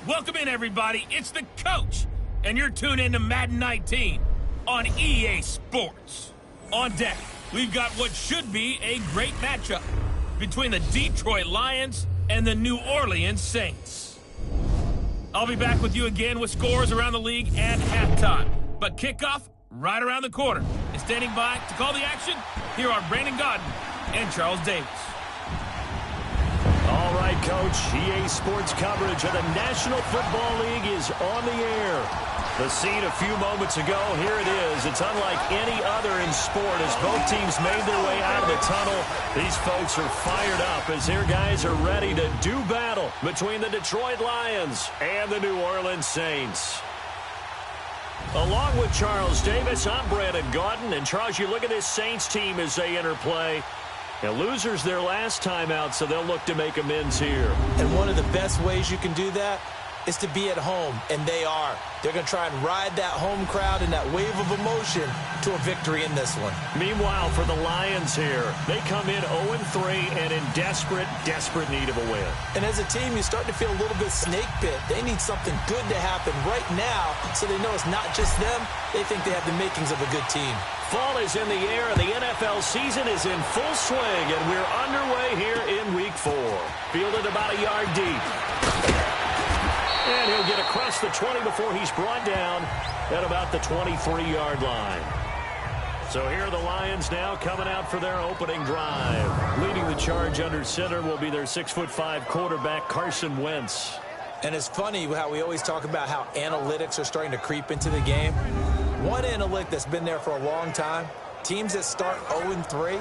Welcome in, everybody. It's the coach, and you're tuned in to Madden 19 on EA Sports. On deck, we've got what should be a great matchup between the Detroit Lions and the New Orleans Saints. I'll be back with you again with scores around the league at halftime. But kickoff right around the corner. And standing by to call the action, here are Brandon Godden and Charles Davis. All right, Coach. EA Sports coverage of the National Football League is on the air. The scene a few moments ago, here it is. It's unlike any other in sport as both teams made their way out of the tunnel. These folks are fired up as their guys are ready to do battle between the Detroit Lions and the New Orleans Saints. Along with Charles Davis, I'm Brandon Godden. And Charles, you look at this Saints team as they enter play. Now, losers their last time out, so they'll look to make amends here. And one of the best ways you can do that is to be at home, and they are. They're going to try and ride that home crowd and that wave of emotion to a victory in this one. Meanwhile, for the Lions here, they come in 0-3 and in desperate need of a win. And as a team, you start to feel a little bit snake bit. They need something good to happen right now so they know it's not just them. They think they have the makings of a good team. Fall is in the air, and the NFL season is in full swing, and we're underway here in Week 4. Fielded about a yard deep. And he'll get across the 20 before he's brought down at about the 23-yard line. So here are the Lions now coming out for their opening drive. Leading the charge under center will be their 6'5" quarterback, Carson Wentz. And it's funny how we always talk about how analytics are starting to creep into the game. One analytic that's been there for a long time, teams that start 0-3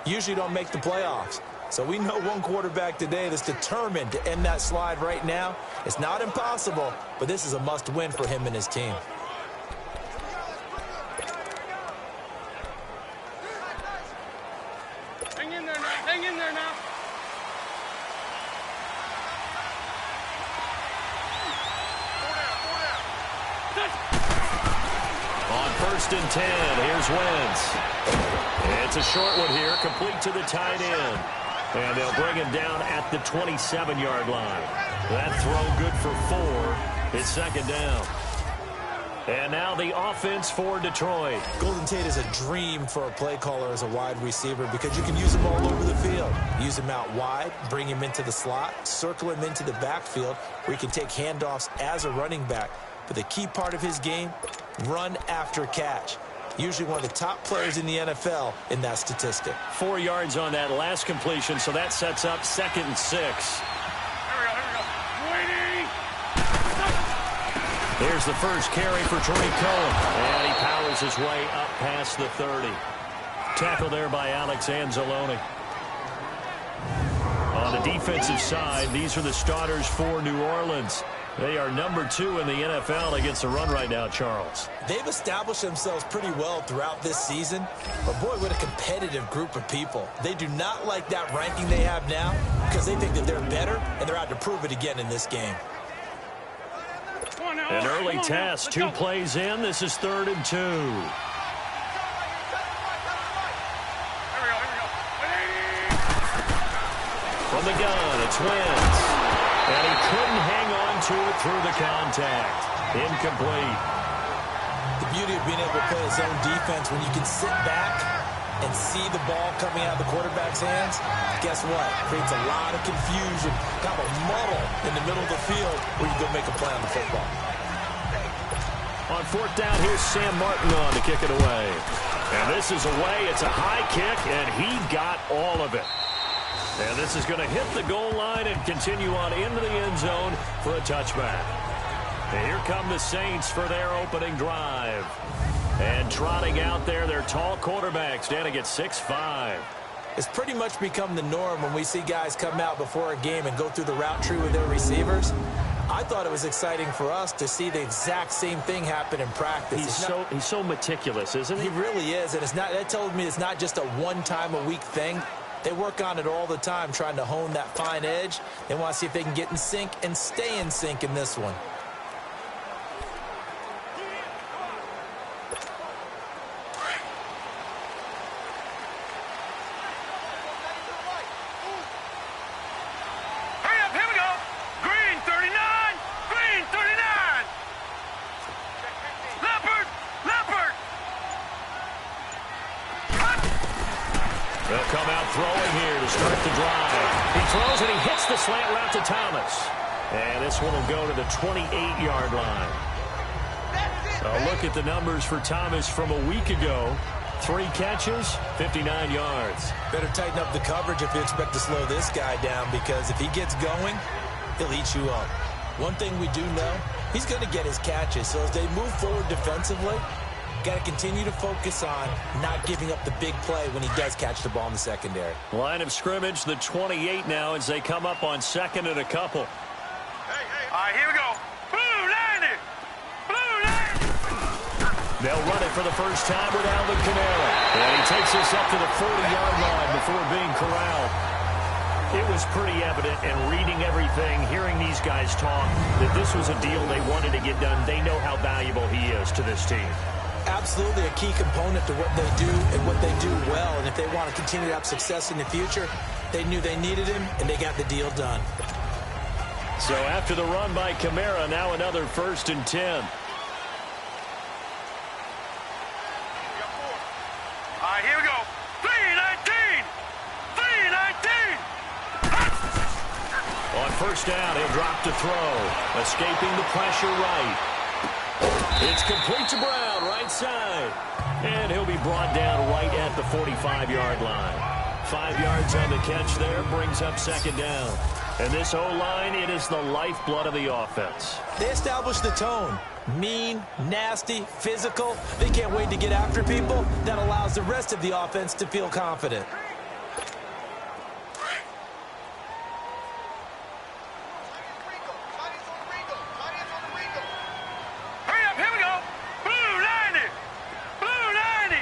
usually don't make the playoffs. So we know one quarterback today that's determined to end that slide right now. It's not impossible, but this is a must-win for him and his team. Hang in there now. Hang in there now. On 1st and 10, here's Wentz. It's a short one here, complete to the tight end. And they'll bring him down at the 27-yard line. That throw good for 4. It's second down. And now the offense for Detroit. Golden Tate is a dream for a play caller as a wide receiver because you can use him all over the field. Use him out wide, bring him into the slot, circle him into the backfield where he can take handoffs as a running back. But the key part of his game, run after catch. Usually one of the top players in the NFL in that statistic. 4 yards on that last completion, so that sets up 2nd and 6. Here we go. Waiting. Here's the first carry for Tariq Cohen. And he powers his way up past the 30. Tackle there by Alex Anzalone. On the defensive side, these are the starters for New Orleans. They are number 2 in the NFL against the run right now, Charles. They've established themselves pretty well throughout this season. But, boy, what a competitive group of people. They do not like that ranking they have now because they think that they're better, and they're out to prove it again in this game. An early test. 2 plays in. This is 3rd and 2. Here we go. From the gun, it's Wentz. And he couldn't hang on to it through the contact. Incomplete. The beauty of being able to play his own defense when you can sit back and see the ball coming out of the quarterback's hands, guess what? Creates a lot of confusion, kind of a muddle in the middle of the field where you go make a play on the football. On 4th down, here's Sam Martin on to kick it away. And this is away. It's a high kick, and he got all of it. And this is going to hit the goal line and continue on into the end zone for a touchback. And here come the Saints for their opening drive. And trotting out there, their tall quarterback standing at 6'5". It's pretty much become the norm when we see guys come out before a game and go through the route tree with their receivers. I thought it was exciting for us to see the exact same thing happen in practice. He's so meticulous, isn't he? He really is, and that tells me it's not just a one-time-a-week thing. They work on it all the time, trying to hone that fine edge. They want to see if they can get in sync and stay in sync in this one. Hurry up, here we go. Green, 39. Green. throws, and he hits the slant route to Thomas. And this one will go to the 28-yard line. A look at the numbers for Thomas from a week ago. 3 catches, 59 yards. Better tighten up the coverage if you expect to slow this guy down, because if he gets going, he'll eat you up. One thing we do know, he's going to get his catches. So as they move forward defensively, got to continue to focus on not giving up the big play when he does catch the ball in the secondary. Line of scrimmage, the 28 now as they come up on 2nd and a couple. All right, here we go. Blue 90. Blue 90. They'll run it for the first time with Alvin Kamara. And he takes us up to the 40-yard line before being corralled. It was pretty evident, and reading everything, hearing these guys talk, that this was a deal they wanted to get done. They know how valuable he is to this team. Absolutely a key component to what they do and what they do well. And if they want to continue to have success in the future, they knew they needed him, and they got the deal done. So after the run by Kamara, now another 1st and 10. All right, here we go. 319. 319. On 1st down, he'll drop to throw. Escaping the pressure right. It's complete to Brown, right side. And he'll be brought down right at the 45-yard line. 5 yards on the catch there, brings up 2nd down. And this O-line, it is the lifeblood of the offense. They established the tone. Mean, nasty, physical. They can't wait to get after people. That allows the rest of the offense to feel confident. Hurry up, here we go. Blue 90. Blue 90.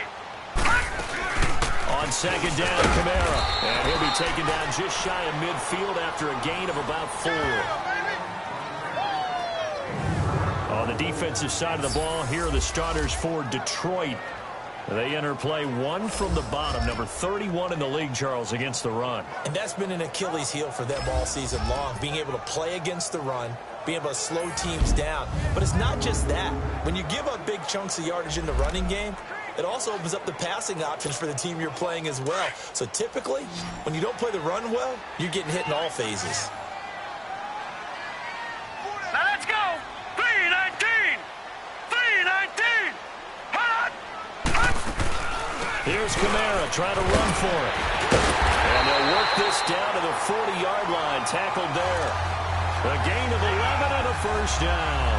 On 2nd down, Kamara. And he'll be taken down just shy of midfield after a gain of about 4. On the defensive side of the ball, here are the starters for Detroit. They enter play 1 from the bottom, number 31 in the league, Charles, against the run. And that's been an Achilles heel for them all season long, being able to play against the run, being able to slow teams down. But it's not just that. When you give up big chunks of yardage in the running game, it also opens up the passing options for the team you're playing as well. So typically, when you don't play the run well, you're getting hit in all phases. Now let's go. 319. 319. Hot. Here's Kamara trying to run for it. And they'll work this down to the 40-yard line, tackled there. A gain of 11 and a 1st down.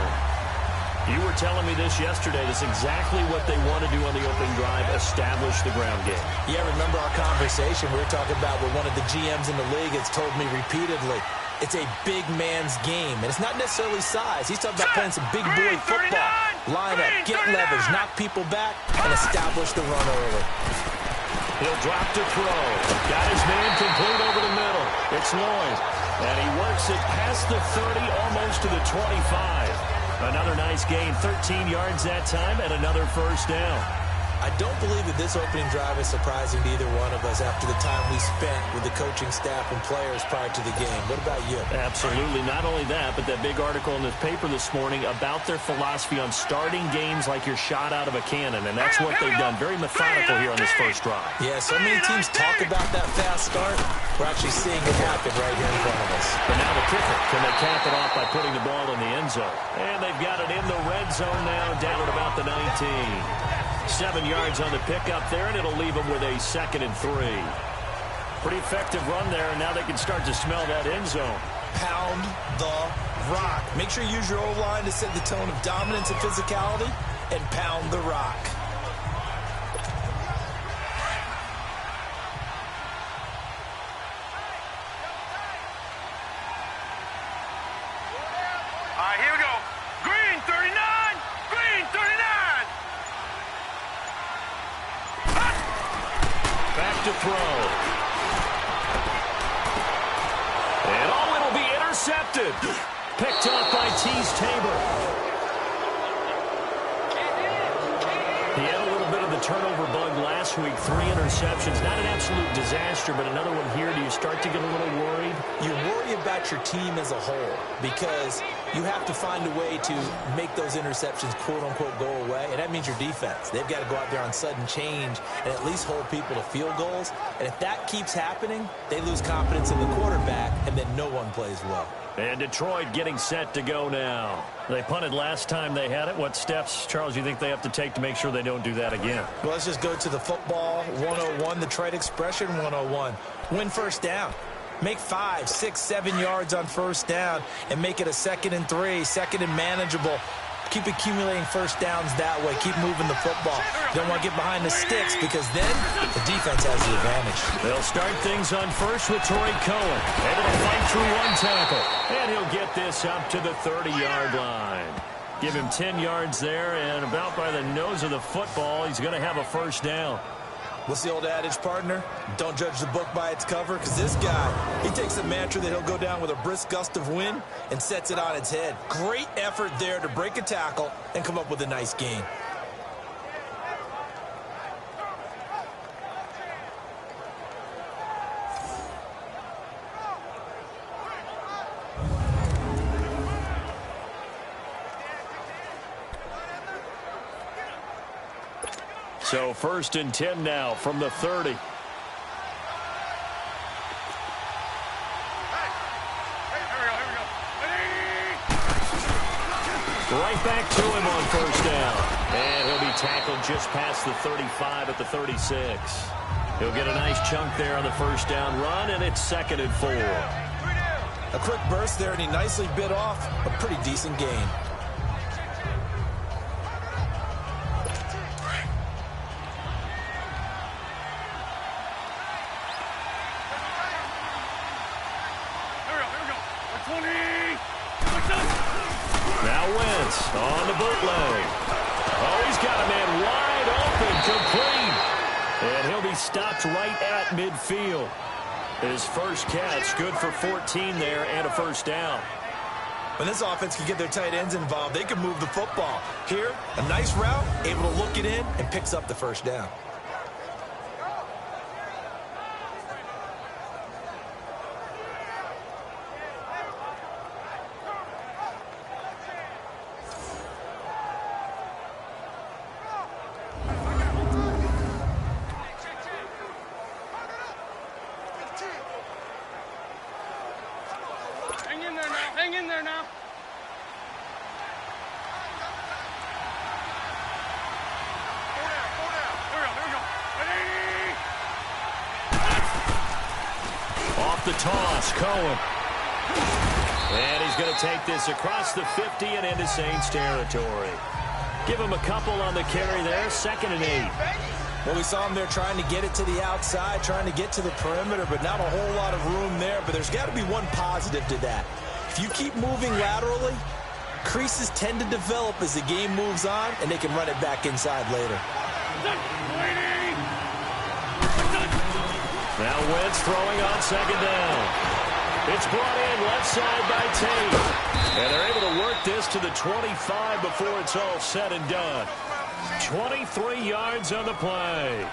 You were telling me this yesterday. That's exactly what they want to do on the opening drive, establish the ground game. Yeah, remember our conversation we were talking about with one of the GMs in the league has told me repeatedly, it's a big man's game. And it's not necessarily size. He's talking about playing some big boy football. Line up, get leverage, knock people back, and establish the run early. He'll drop to throw. Got his man complete over the middle. It's Lloyd. And he works it past the 30, almost to the 25. Another nice gain, 13 yards that time, and another 1st down. I don't believe that this opening drive is surprising to either one of us after the time we spent with the coaching staff and players prior to the game. What about you? Absolutely. Not only that, but that big article in the paper this morning about their philosophy on starting games like you're shot out of a cannon, and that's what they've done. Very methodical here on this 1st drive. Yeah, so many teams talk about that fast start. We're actually seeing it happen right here in front of us. But now the kicker, can they cap it off by putting the ball in the end zone? And they've got it in the red zone now, down at about the 19. 7 yards on the pickup there, and it'll leave them with a 2nd and 3. Pretty effective run there, and now they can start to smell that end zone. Pound the rock. Make sure you use your O-line to set the tone of dominance and physicality, and pound the rock. All right, here we go. Green 39. Green 39. Back to throw. And it'll be intercepted. Picked off by Tease Tabor. He had a little bit of the turnover bug last week. 3 interceptions. Not an absolute disaster, but another one here. Do you start to get a little worried? You worry about about your team as a whole, because you have to find a way to make those interceptions, quote-unquote, go away, and that means your defense. They've got to go out there on sudden change and at least hold people to field goals, and if that keeps happening, they lose confidence in the quarterback, and then no one plays well. And Detroit getting set to go now. They punted last time they had it. What steps, Charles, you think they have to take to make sure they don't do that again? Well, let's just go to the football 101, the trade expression 101. Win first down. Make 5, 6, 7 yards on first down and make it a 2nd and 3, 2nd and manageable. Keep accumulating first downs that way. Keep moving the football. You don't want to get behind the sticks because then the defense has the advantage. They'll start things on first with Torrey Cohen. Able to fight through one tackle. And he'll get this up to the 30-yard line. Give him 10 yards there, and about by the nose of the football, he's going to have a first down. What's the old adage, partner? Don't judge the book by its cover, because this guy, he takes a mantra that he'll go down with a brisk gust of wind and sets it on its head. Great effort there to break a tackle and come up with a nice gain. So 1st and 10 now from the 30. Right back to him on first down. And he'll be tackled just past the 35 at the 36. He'll get a nice chunk there on the first down run, and it's 2nd and 4. A quick burst there, and he nicely bit off a pretty decent gain. Now Wentz on the bootleg. Oh, he's got a man wide open, complete. And he'll be stopped right at midfield. His first catch, good for 14 there and a first down. When this offense can get their tight ends involved, they can move the football. Here, a nice route, able to look it in, and picks up the first down. Hang in there now. Off the toss, Cohen. And he's going to take this across the 50 and into Saints territory. Give him a couple on the carry there, 2nd and 8. Well, we saw him there trying to get it to the outside, trying to get to the perimeter, but not a whole lot of room there. But there's got to be one positive to that. If you keep moving laterally, creases tend to develop as the game moves on, and they can run it back inside later. Now Wentz throwing on 2nd down. It's brought in left side by Tate. And they're able to work this to the 25 before it's all said and done. 23 yards on the play.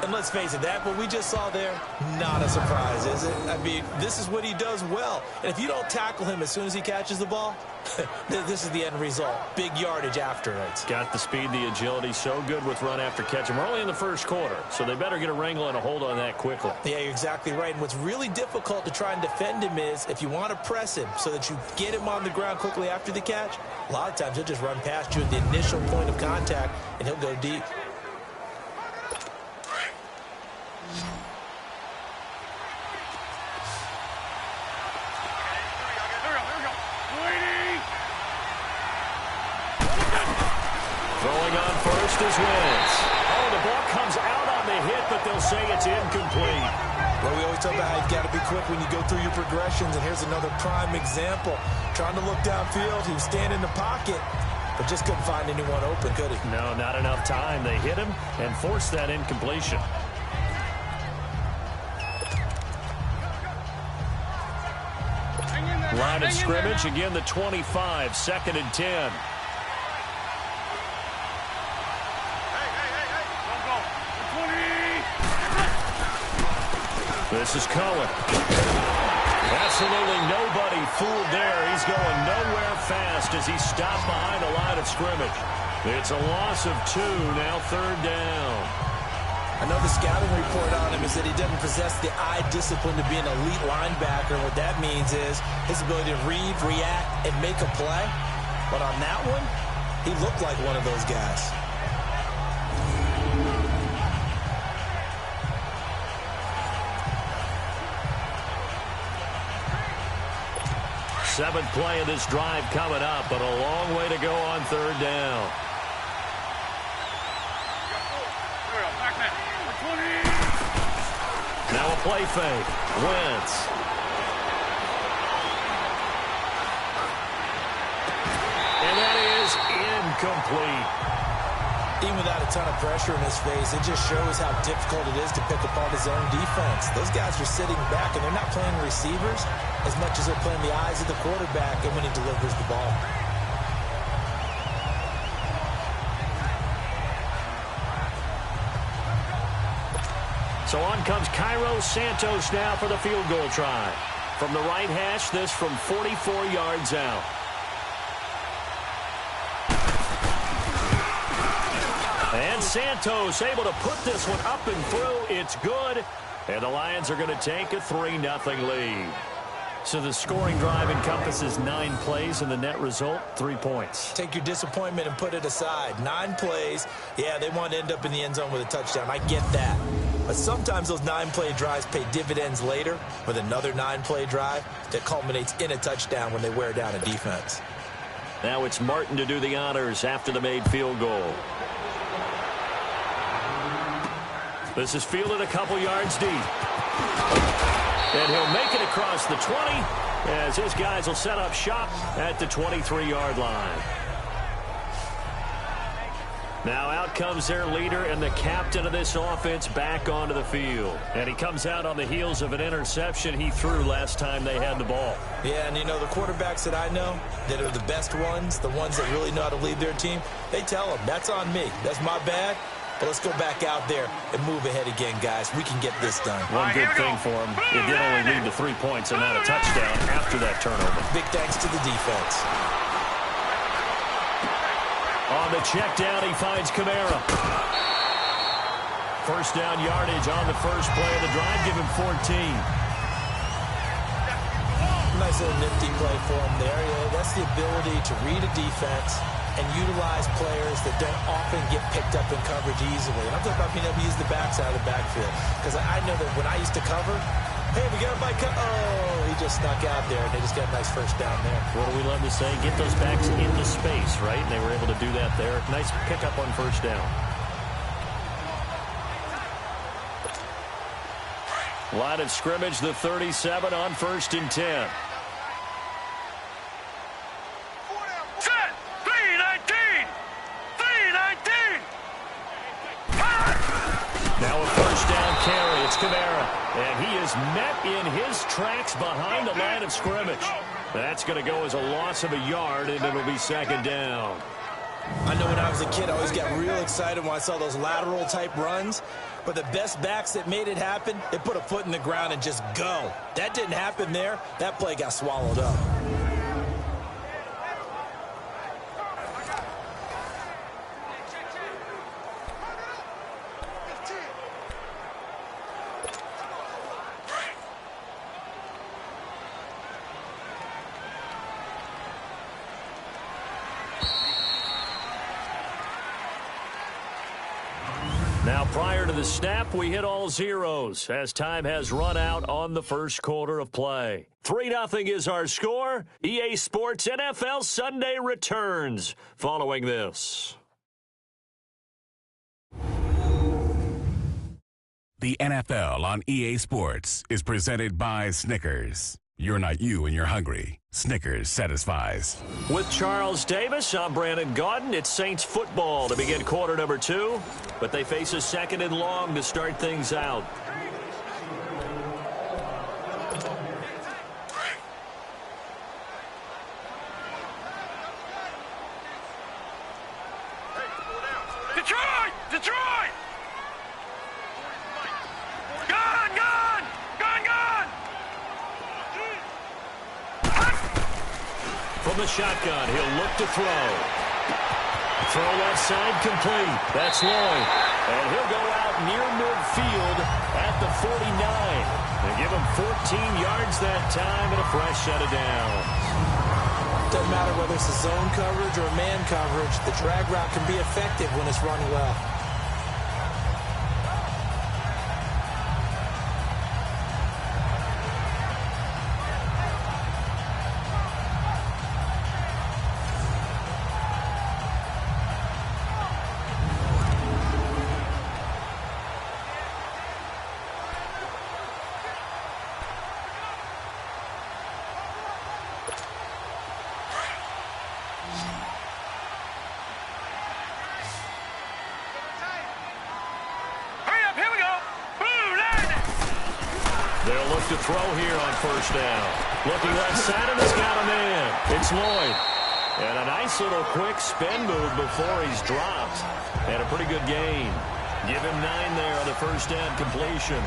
And let's face it, that what we just saw there, not a surprise, is it? I mean, this is what he does well. And if you don't tackle him as soon as he catches the ball, this is the end result. Big yardage after it. Got the speed, the agility, so good with run after catch. And we're only in the first quarter, so they better get a wrangle and a hold on that quickly. Yeah, you're exactly right. And what's really difficult to try and defend him is if you want to press him so that you get him on the ground quickly after the catch, a lot of times he'll just run past you at the initial point of contact, and he'll go deep. Throwing on first is Wentz. Oh, the ball comes out on the hit, but they'll say it's incomplete. Well, we always talk about how you've got to be quick when you go through your progressions, and here's another prime example. Trying to look downfield, he was standing in the pocket, but just couldn't find anyone open, could he? No, not enough time. They hit him and forced that incompletion. Line of scrimmage, again the 25, 2nd and 10. This is Cohen. That's Absolutely nobody fooled there. He's going nowhere fast as he's stopped behind the line of scrimmage. It's a loss of 2, now 3rd down. I know the scouting report on him is that he doesn't possess the eye discipline to be an elite linebacker. And what that means is his ability to read, react, and make a play. But on that one, he looked like one of those guys. Seventh play of this drive coming up, but a long way to go on 3rd down. Now a play fake. Wentz. And that is incomplete. Even without a ton of pressure in his face, it just shows how difficult it is to pick apart his own defense. Those guys are sitting back, and they're not playing receivers as much as they're playing the eyes of the quarterback and when he delivers the ball. So on comes Cairo Santos now for the field goal try. From the right hash, this from 44 yards out. And Santos able to put this one up and through. It's good. And the Lions are going to take a 3-0 lead. So the scoring drive encompasses 9 plays, and the net result, 3 points. Take your disappointment and put it aside. 9 plays. Yeah, they want to end up in the end zone with a touchdown. I get that. But sometimes those 9-play drives pay dividends later with another 9-play drive that culminates in a touchdown when they wear down a defense. Now it's Martin to do the honors after the made field goal. This is fielded a couple yards deep. And he'll make it across the 20 as his guys will set up shop at the 23-yard line. Now out comes their leader and the captain of this offense back onto the field. And he comes out on the heels of an interception he threw last time they had the ball. Yeah, and you know, the quarterbacks that I know that are the best ones, the ones that really know how to lead their team, they tell them, that's on me. That's my bad. But let's go back out there and move ahead again, guys. We can get this done. One good thing for him, it did only lead to 3 points and not a touchdown after that turnover. Big thanks to the defense. On the check down, he finds Kamara. First down yardage on the first play of the drive. Give him 14. Nice little nifty play for him there. Yeah, that's the ability to read a defense and utilize players that don't often get picked up in coverage easily. And I'm talking about being able to use the backside of the backfield. Because I know that when I used to cover, hey, we got a bike. Oh, he just snuck out there, and they just got a nice first down there. What do we love to say? Get those backs into space, right? And they were able to do that there. Nice pickup on first down. Line of scrimmage, the 37 on 1st and 10. Set! 3-19! 3-19! Now a first down carry. It's Kamara. And he is met in his tracks behind the line of scrimmage. That's going to go as a loss of a yard, and it'll be 2nd down. I know when I was a kid, I always got real excited when I saw those lateral-type runs. But the best backs that made it happen, they put a foot in the ground and just go. That didn't happen there. That play got swallowed up. Now, prior to the snap, we hit all zeros as time has run out on the first quarter of play. 3-0 is our score. EA Sports NFL Sunday returns following this. The NFL on EA Sports is presented by Snickers. You're not you when you're hungry. Snickers satisfies. With Charles Davis, I'm Brandon Gaudin. It's Saints football to begin quarter number 2, but they face a 2nd and long to start things out. Detroit! Detroit! Gone! Gone! Gone! Gone! from the shotgun. He'll look to throw. Throw left side complete. That's Lloyd. And he'll go out near midfield at the 49. They give him 14 yards that time and a fresh set of downs. Doesn't matter whether it's a zone coverage or a man coverage. The drag route can be effective when it's run well. They'll look to throw here on first down. Looking left side, and he's got a man. It's Lloyd. And a nice little quick spin move before he's dropped. And a pretty good gain. Give him 9 there on the first down completion.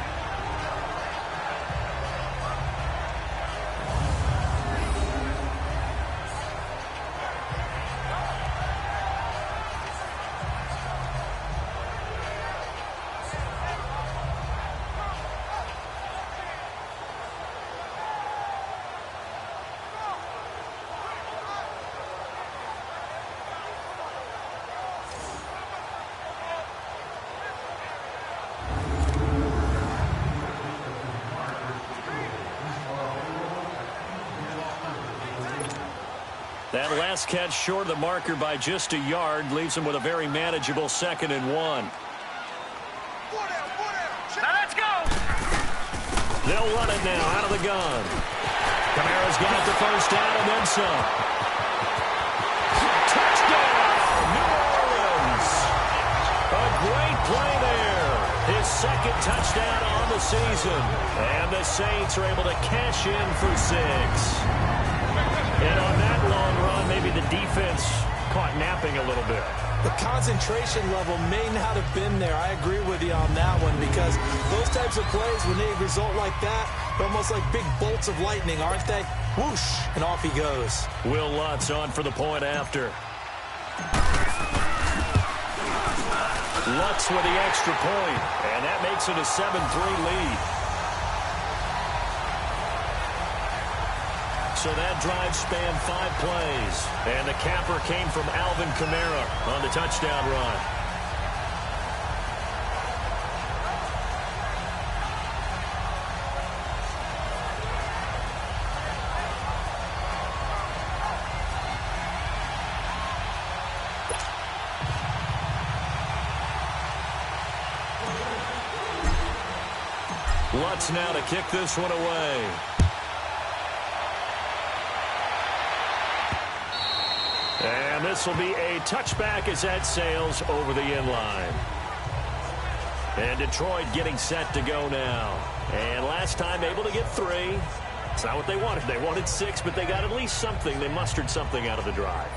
That last catch short of the marker by just a yard leaves him with a very manageable 2nd and 1. Now let's go. They'll run it now out of the gun. Kamara's got the first down and then some. Touchdown, New Orleans. A great play there. His 2nd touchdown on the season. And the Saints are able to cash in for 6. And on that long run, maybe the defense caught napping a little bit. The concentration level may not have been there. I agree with you on that one because those types of plays, when they result like that, they're almost like big bolts of lightning, aren't they? Whoosh, and off he goes. Will Lutz on for the point after. Lutz with the extra point, and that makes it a 7-3 lead. So that drive spanned 5 plays. And the capper came from Alvin Kamara on the touchdown run. Lutz now to kick this one away. And this will be a touchback as that sails over the end line. And Detroit getting set to go now. And last time able to get 3. It's not what they wanted. They wanted 6, but they got at least something. They mustered something out of the drive.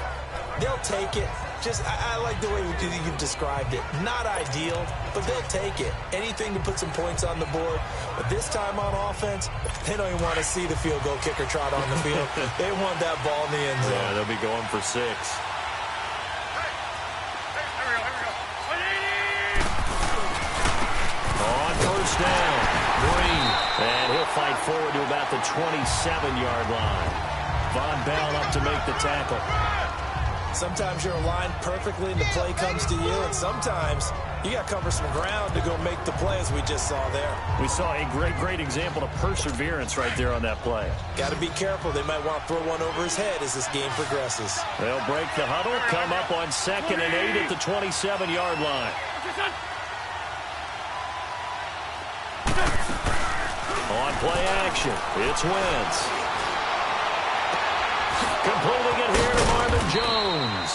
They'll take it. I like the way you've described it. Not ideal, but they'll take it. Anything to put some points on the board. But this time on offense, they don't even want to see the field goal kicker trot on the field. They want that ball in the end zone. Yeah, they'll be going for 6. On first down, Green. And he'll fight forward to about the 27-yard line. Von Bell up to make the tackle. Sometimes you're aligned perfectly and the play comes to you, and sometimes you got to cover some ground to go make the play, as we just saw there. We saw a great example of perseverance right there on that play. Got to be careful. They might want to throw one over his head as this game progresses. They'll break the huddle, come up on 2nd and 8 at the 27-yard line. On play action, it's Wentz. Completing it here to Marvin Jones.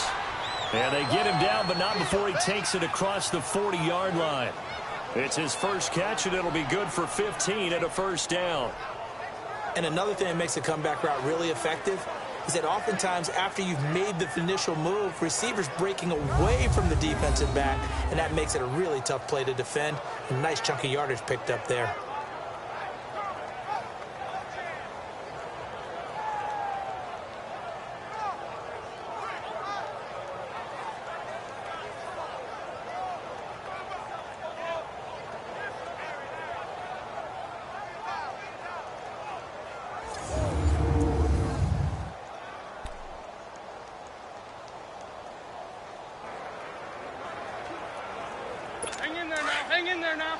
And they get him down, but not before he takes it across the 40-yard line. It's his first catch, and it'll be good for 15 at a first down. And another thing that makes a comeback route really effective is that oftentimes after you've made the initial move, receivers breaking away from the defensive back, and that makes it a really tough play to defend. A nice chunk of yardage picked up there. hang in there now.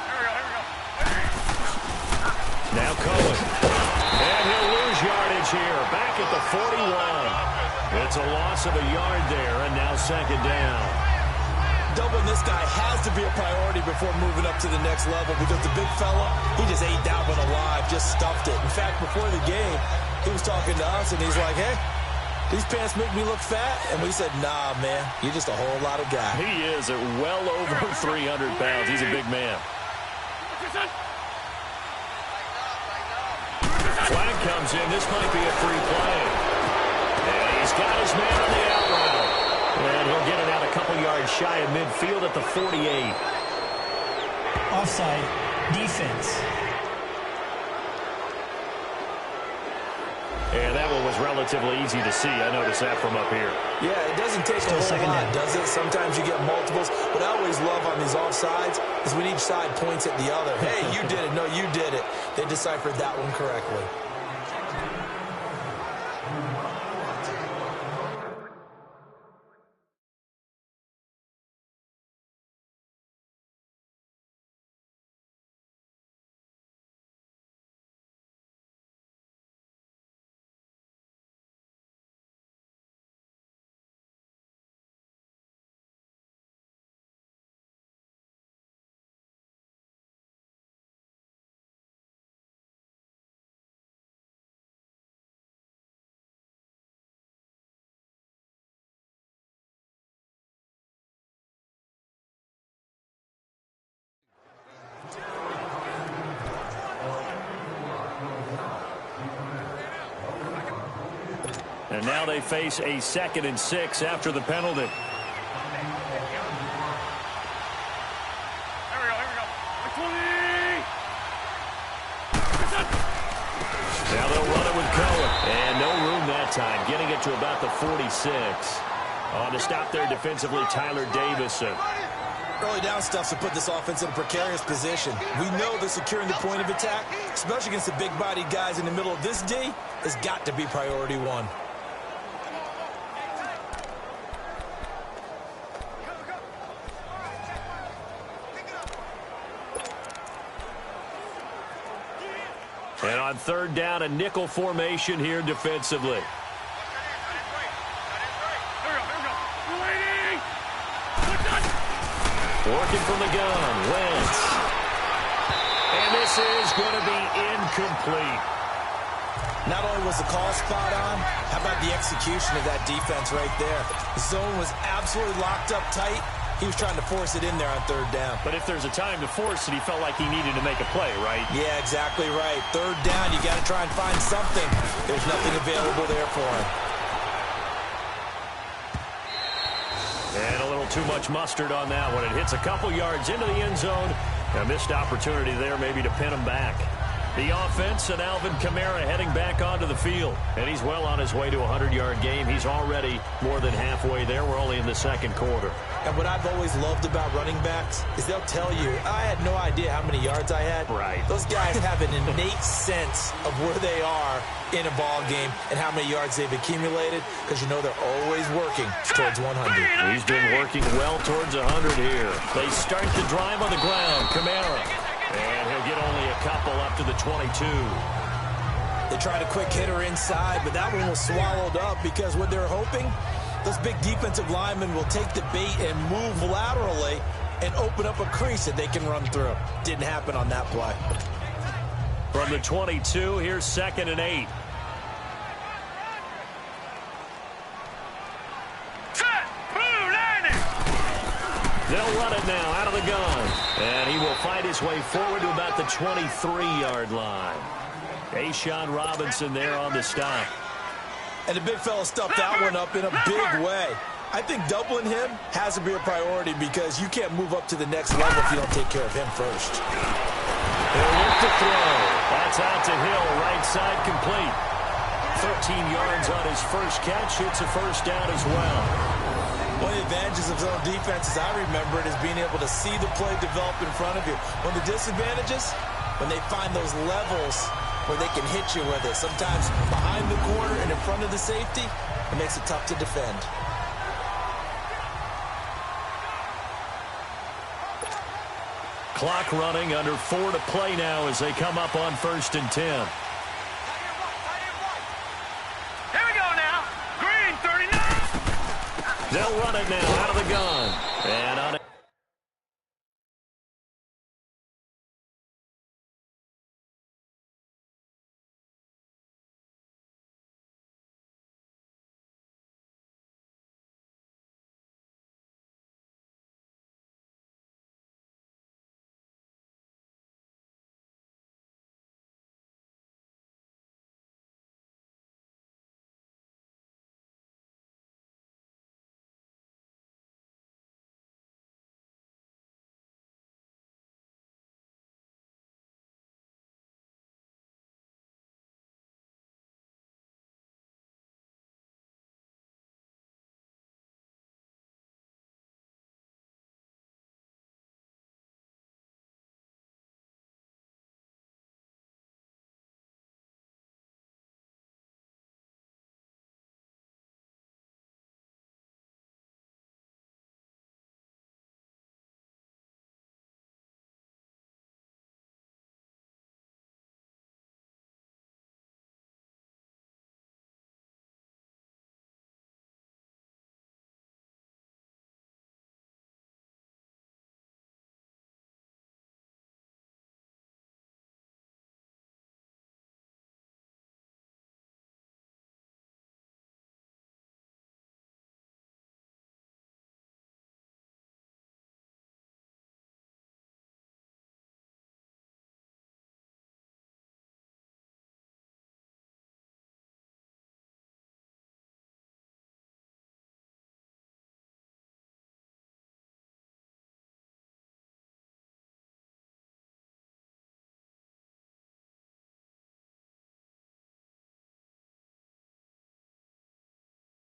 Here we go. Now Cohen. And he'll lose yardage here. Back at the 41. It's a loss of a yard there, and now second down. Doubling this guy has to be a priority before moving up to the next level because the big fella, he just ate that one alive, just stuffed it. In fact, before the game, he was talking to us, and he's like, hey, these pants make me look fat. And we said, nah, man, you're just a whole lot of guy. He is at well over 300 pounds. He's a big man. Flag comes in. This might be a free play. And he's got his man on the out route. And he'll get it out a couple yards shy of midfield at the 48. Offside, defense. And that one was relatively easy to see. I noticed that from up here. Yeah, it doesn't take a whole lot, does it? Sometimes you get multiples. What I always love on these offsides is when each side points at the other. Hey, you did it. No, you did it. They deciphered that one correctly. And now they face a 2nd and 6 after the penalty. Here we go. 20. Now they'll run it with Cohen. And no room that time, getting it to about the 46. On to stop there defensively, Tyler Davison. Early down stuff to put this offense in a precarious position. We know that securing the point of attack, especially against the big-bodied guys in the middle of this D, has got to be priority one. And on 3rd down, a nickel formation here defensively. Working from the gun, Wentz. And this is going to be incomplete. Not only was the call spot on, how about the execution of that defense right there? The zone was absolutely locked up tight. He was trying to force it in there on 3rd down. But if there's a time to force it, he felt like he needed to make a play, right? Yeah, exactly right. 3rd down, you got to try and find something. There's nothing available there for him. And a little too much mustard on that one. It hits a couple yards into the end zone. A missed opportunity there maybe to pin him back. The offense and Alvin Kamara heading back onto the field. And he's well on his way to a 100-yard game. He's already more than halfway there. We're only in the 2nd quarter. And what I've always loved about running backs is they'll tell you, I had no idea how many yards I had. Right. Those guys have an innate sense of where they are in a ball game and how many yards they've accumulated because you know they're always working towards 100. He's been working well towards 100 here. They start the drive on the ground. Kamara. And he'll get only a couple up to the 22. They tried a quick hitter inside, but that one was swallowed up because what they're hoping, those big defensive linemen will take the bait and move laterally and open up a crease that they can run through. Didn't happen on that play. From the 22, here's 2nd and 8. They'll run it now out of the gun. And he will fight his way forward to about the 23-yard line. Ashawn Robinson there on the stop. And the big fella stuffed that one up in a big way. I think doubling him has to be a priority because you can't move up to the next level if you don't take care of him first. He'll look to throw. That's out to Hill, right side complete. 13 yards on his first catch. It's a first down as well. One of the advantages of zone defense, as I remember it, is being able to see the play develop in front of you. One of the disadvantages, when they find those levels where they can hit you with it. Sometimes behind the corner and in front of the safety, it makes it tough to defend. Clock running, under 4 to play now as they come up on 1st and 10. Here we go now. Green, 39. They'll run it now out of the gun. And on it.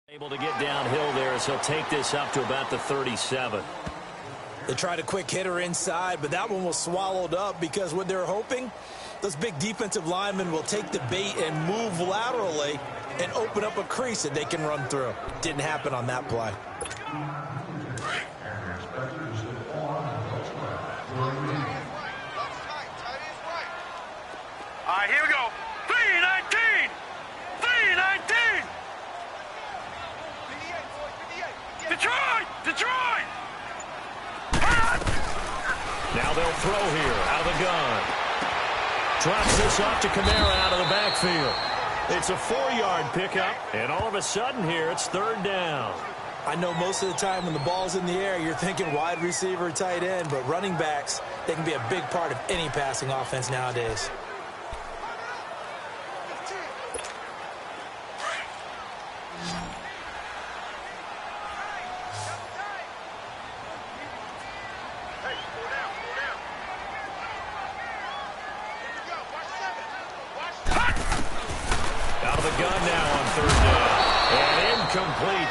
Able to get downhill there as he'll take this up to about the 37. They tried a quick hitter inside, but that one was swallowed up because what they're hoping, those big defensive linemen will take the bait and move laterally and open up a crease that they can run through. Didn't happen on that play. All right, here we go. 319. 319. Detroit! Detroit! Now they'll throw here out of the gun. Drops this off to Kamara out of the backfield. It's a 4-yard pickup, and all of a sudden here it's 3rd down. I know most of the time when the ball's in the air, you're thinking wide receiver, tight end, but running backs, they can be a big part of any passing offense nowadays.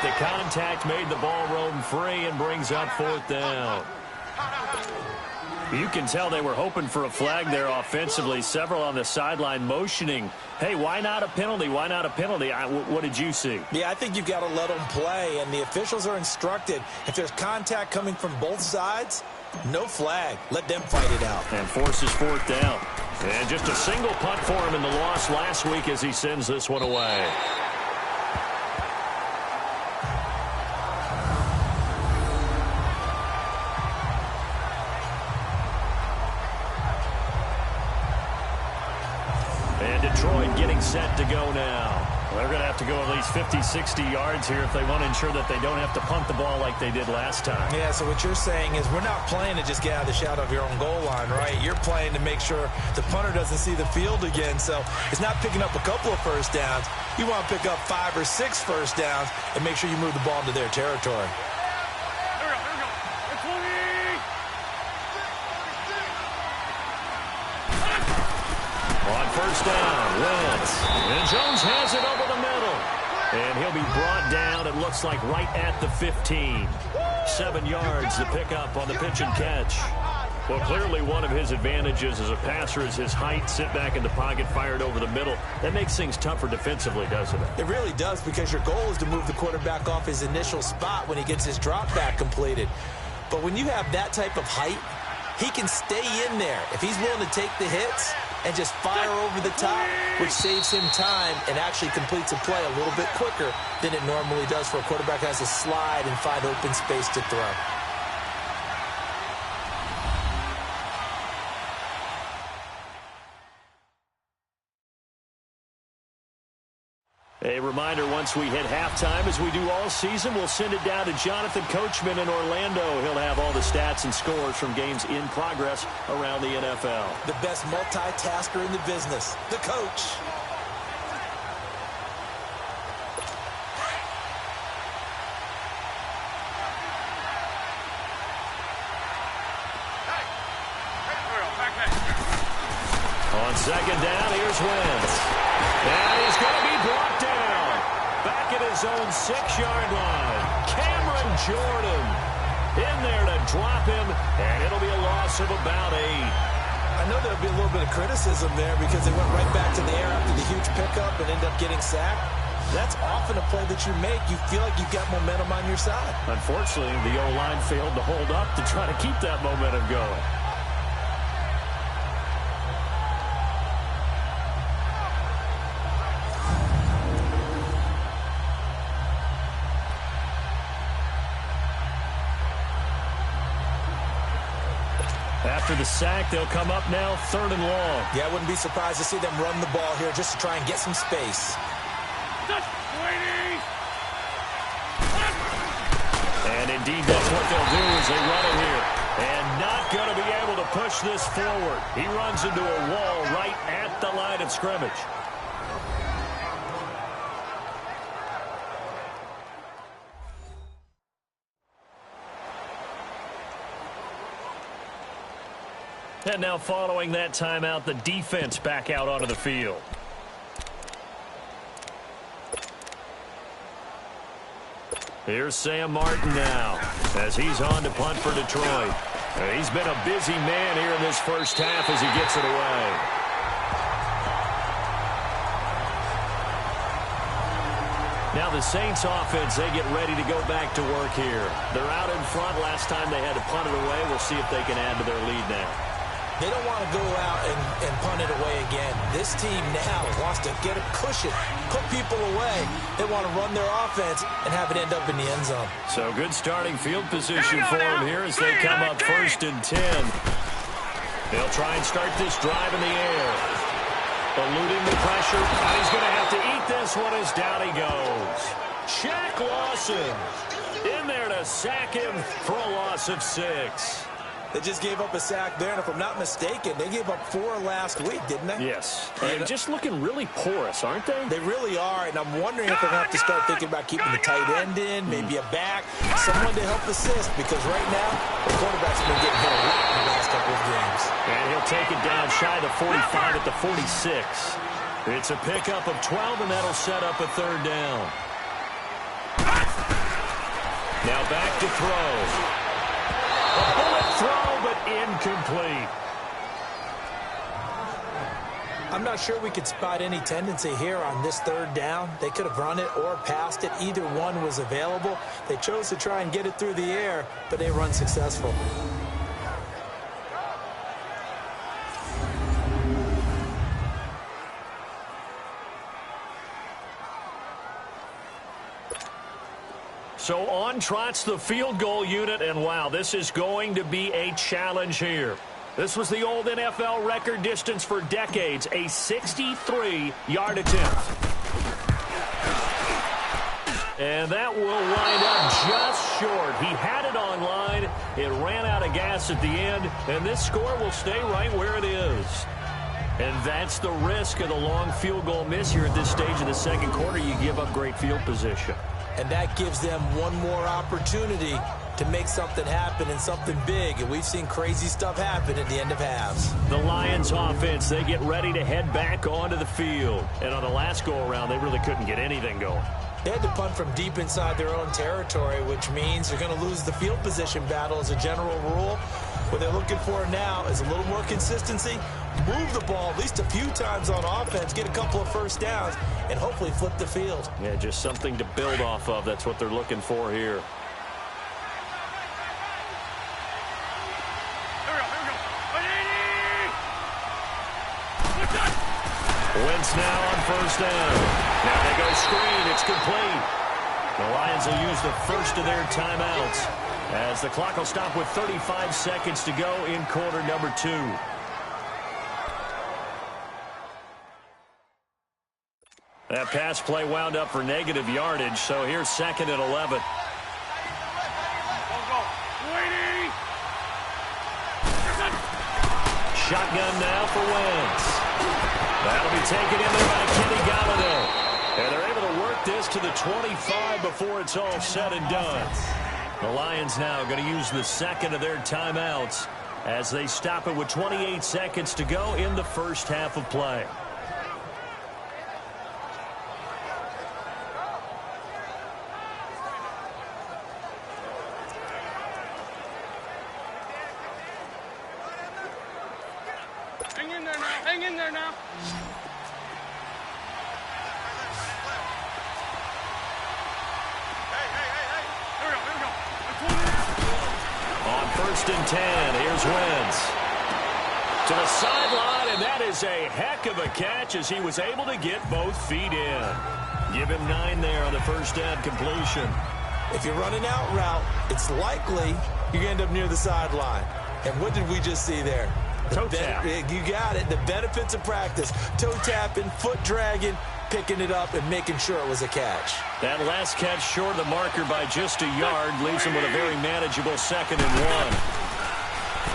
The contact made the ball roam free and brings up 4th down. You can tell they were hoping for a flag there offensively. Several on the sideline motioning, hey, why not a penalty? Why not a penalty? What did you see? Yeah, I think you've got to let them play, and the officials are instructed if there's contact coming from both sides, no flag. Let them fight it out. And forces 4th down. And just a single punt for him in the loss last week as he sends this one away. Detroit getting set to go now. They're going to have to go at least 50, 60 yards here if they want to ensure that they don't have to punt the ball like they did last time. Yeah, so what you're saying is we're not playing to just get out of the shadow of your own goal line, right? You're playing to make sure the punter doesn't see the field again. So it's not picking up a couple of first downs. You want to pick up 5 or 6 first downs and make sure you move the ball into their territory. First down, Wentz. And Jones has it over the middle. And he'll be brought down, it looks like, right at the 15. 7 yards to pick up on the pitch and catch. Well, clearly one of his advantages as a passer is his height. Sit back in the pocket, fired over the middle. That makes things tougher defensively, doesn't it? It really does, because your goal is to move the quarterback off his initial spot when he gets his drop back completed. But when you have that type of height, he can stay in there if he's willing to take the hits and just fire over the top, which saves him time and actually completes a play a little bit quicker than it normally does for a quarterback who has to slide and find open space to throw. A reminder, once we hit halftime, as we do all season, we'll send it down to Jonathan Coachman in Orlando. He'll have all the stats and scores from games in progress around the NFL. The best multitasker in the business, the coach. On second down, here's Wentz. And he's going to be brought down. Back at his own 6-yard line. Cameron Jordan in there to drop him, and it'll be a loss of about 8. I know there'll be a little bit of criticism there because they went right back to the air after the huge pickup and ended up getting sacked. That's often a play that you make. You feel like you've got momentum on your side. Unfortunately, the O-line failed to hold up to try to keep that momentum going. After the sack, they'll come up now 3rd and long. Yeah, I wouldn't be surprised to see them run the ball here just to try and get some space. And indeed, that's what they'll do as they run it here. And not going to be able to push this forward. He runs into a wall right at the line of scrimmage. And now following that timeout, the defense back out onto the field. Here's Sam Martin now as he's on to punt for Detroit. He's been a busy man here in this first half as he gets it away. Now the Saints offense, they get ready to go back to work here. They're out in front. Last time they had to punt it away. We'll see if they can add to their lead now. They don't want to go out and punt it away again. This team now wants to get a cushion, put people away. They want to run their offense and have it end up in the end zone. So good starting field position for them here as they come up 1st and 10. They'll try and start this drive in the air. Eluding the pressure. And he's going to have to eat this one as down he goes. Shaq Lawson in there to sack him for a loss of 6. They just gave up a sack there, and if I'm not mistaken, they gave up 4 last week, didn't they? Yes. And just looking really porous, aren't they? They really are, and I'm wondering if they're going to have to start thinking about keeping the tight end in, maybe a back, someone to help assist, because right now, the quarterback's been getting hit a lot in the last couple of games. And he'll take it down shy of the 45 at the 46. It's a pickup of 12, and that'll set up a 3rd down. Now back to throw. A bullet throw, but incomplete. I'm not sure we could spot any tendency here on this 3rd down. They could have run it or passed it. Either one was available. They chose to try and get it through the air, but they were unsuccessful. So on trots the field goal unit, and wow, this is going to be a challenge here. This was the old NFL record distance for decades, a 63-yard attempt. And that will wind up just short. He had it on line. It ran out of gas at the end, and this score will stay right where it is. And that's the risk of the long field goal miss here at this stage of the 2nd quarter. You give up great field position. And that gives them one more opportunity to make something happen and something big. And we've seen crazy stuff happen at the end of halves. The Lions offense, they get ready to head back onto the field. And on the last go-around, they really couldn't get anything going. They had to punt from deep inside their own territory, which means they're going to lose the field position battle as a general rule. What they're looking for now is a little more consistency, move the ball at least a few times on offense, get a couple of first downs, and hopefully flip the field. Yeah, just something to build off of. That's what they're looking for here. Wentz now on first down. Now they go screen. It's complete. The Lions will use the first of their timeouts as the clock will stop with 35 seconds to go in quarter number 2. That pass play wound up for negative yardage, so here's 2nd and 11. Shotgun now for Wentz. That'll be taken in there by Kenny Galladay. And they're able to work this to the 25 before it's all said and done. The Lions now going to use the second of their timeouts as they stop it with 28 seconds to go in the first half of play. Hang in there now. Hang in there now. On 1st and 10, here's Wentz. To the sideline, and that is a heck of a catch as he was able to get both feet in. Give him 9 there on the first down completion. If you're running out route, it's likely you're going to end up near the sideline. And what did we just see there? Toe tap. You got it. The benefits of practice. Toe tapping, foot dragging, picking it up, and making sure it was a catch. That last catch short of the marker by just a yard leaves him with a very manageable 2nd and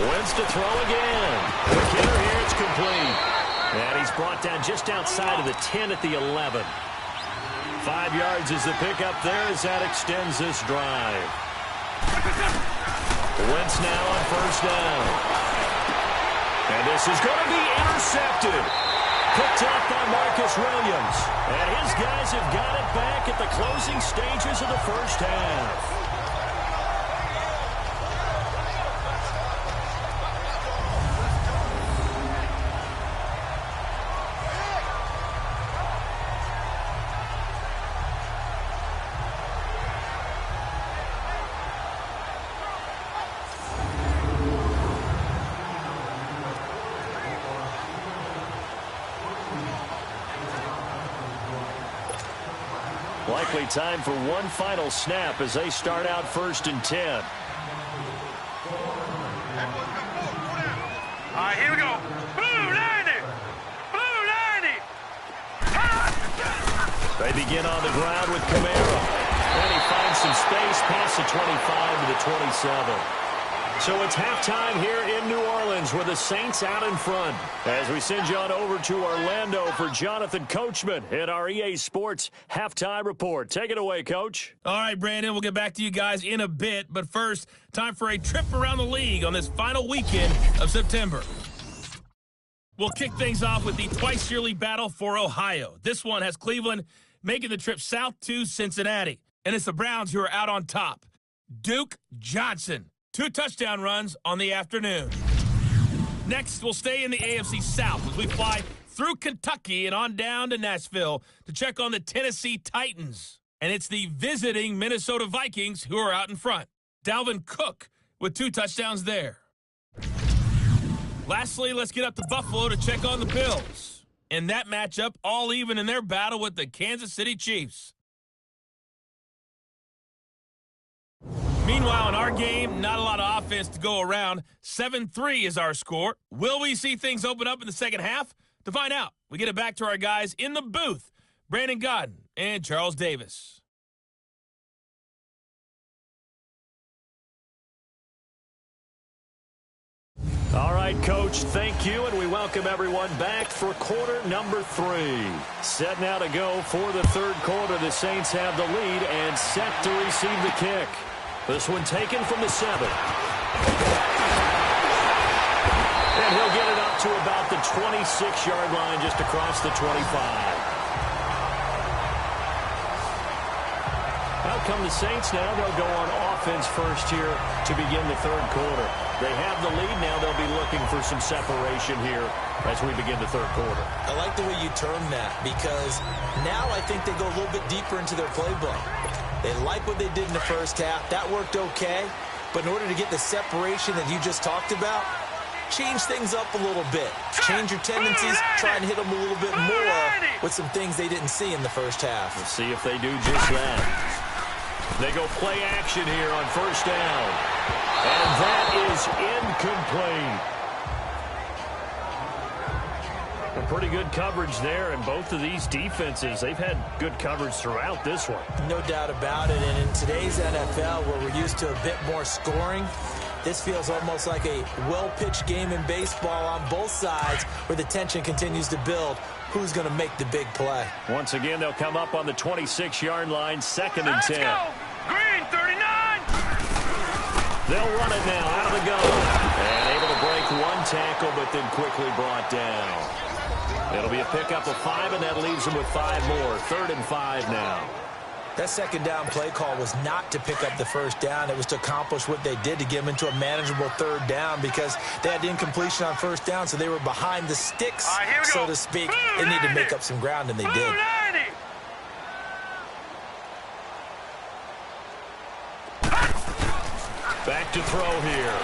1. Wentz to throw again. Quick hitter here. It's complete. And he's brought down just outside of the 10 at the 11. 5 yards is the pickup there as that extends this drive. Wentz now on first down. And this is going to be intercepted. Picked up by Marcus Williams. And his guys have got it back at the closing stages of the first half. Likely time for one final snap as they start out 1st and 10. All right, here we go. Blue 90! Blue 90! They begin on the ground with Camaro. And he finds some space past the 25 to the 27. So it's halftime here in New Orleans with the Saints out in front. As we send you on over to Orlando for Jonathan Coachman at our EA Sports Halftime Report. Take it away, Coach. All right, Brandon, we'll get back to you guys in a bit. But first, time for a trip around the league on this final weekend of September. We'll kick things off with the twice-yearly battle for Ohio. This one has Cleveland making the trip south to Cincinnati. And it's the Browns who are out on top. Duke Johnson. 2 touchdown runs on the afternoon. Next, we'll stay in the AFC South as we fly through Kentucky and on down to Nashville to check on the Tennessee Titans. And it's the visiting Minnesota Vikings who are out in front. Dalvin Cook with 2 touchdowns there. Lastly, let's get up to Buffalo to check on the Bills. In that matchup, all even in their battle with the Kansas City Chiefs. Meanwhile, in our game, not a lot of offense to go around. 7-3 is our score. Will we see things open up in the second half? To find out, we get it back to our guys in the booth, Brandon Godden and Charles Davis. All right, Coach, thank you, and we welcome everyone back for quarter number 3. Set now to go for the third quarter. The Saints have the lead and set to receive the kick. This one taken from the 7. And he'll get it up to about the 26-yard line just across the 25. Now come the Saints now. They'll go on offense first here to begin the third quarter. They have the lead now. They'll be looking for some separation here as we begin the third quarter. I like the way you term that, because now I think they go a little bit deeper into their playbook. They like what they did in the first half. That worked okay. But in order to get the separation that you just talked about, change things up a little bit. Change your tendencies, try and hit them a little bit more with some things they didn't see in the first half. Let's see if they do just that. They go play action here on first down. And that is incomplete. A pretty good coverage there, and both of these defenses, they've had good coverage throughout this one. No doubt about it, and in today's NFL, where we're used to a bit more scoring, this feels almost like a well-pitched game in baseball on both sides, where the tension continues to build. Who's going to make the big play? Once again, they'll come up on the 26-yard line, 2nd and 10. Let's go! Green, 39! They'll run it now out of the gun. And able to break one tackle, but then quickly brought down. It'll be a pickup of 5, and that leaves them with 5 more. 3rd and 5 now. That second down play call was not to pick up the first down. It was to accomplish what they did, to get them into a manageable 3rd down, because they had the incompletion on first down, so they were behind the sticks, so to speak. They need to make up some ground, and they did. Back to throw here.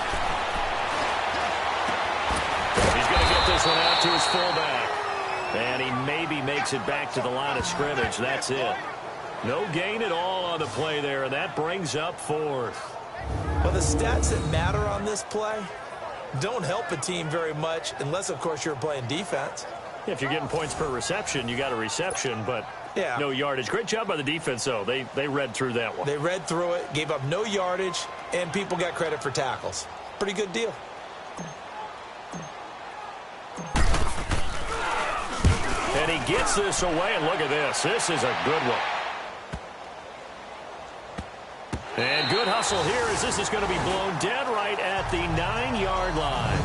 He's going to get this one out to his fullback. And he maybe makes it back to the line of scrimmage. That's it. No gain at all on the play there, and that brings up 4th. Well, the stats that matter on this play don't help a team very much, unless, of course, you're playing defense. If you're getting points per reception, you got a reception, but no yardage. Great job by the defense, though. They read through that one. They read through it, gave up no yardage, and people got credit for tackles. Pretty good deal. And he gets this away, and look at this. This is a good one. And good hustle here, as this is going to be blown dead right at the 9-yard line.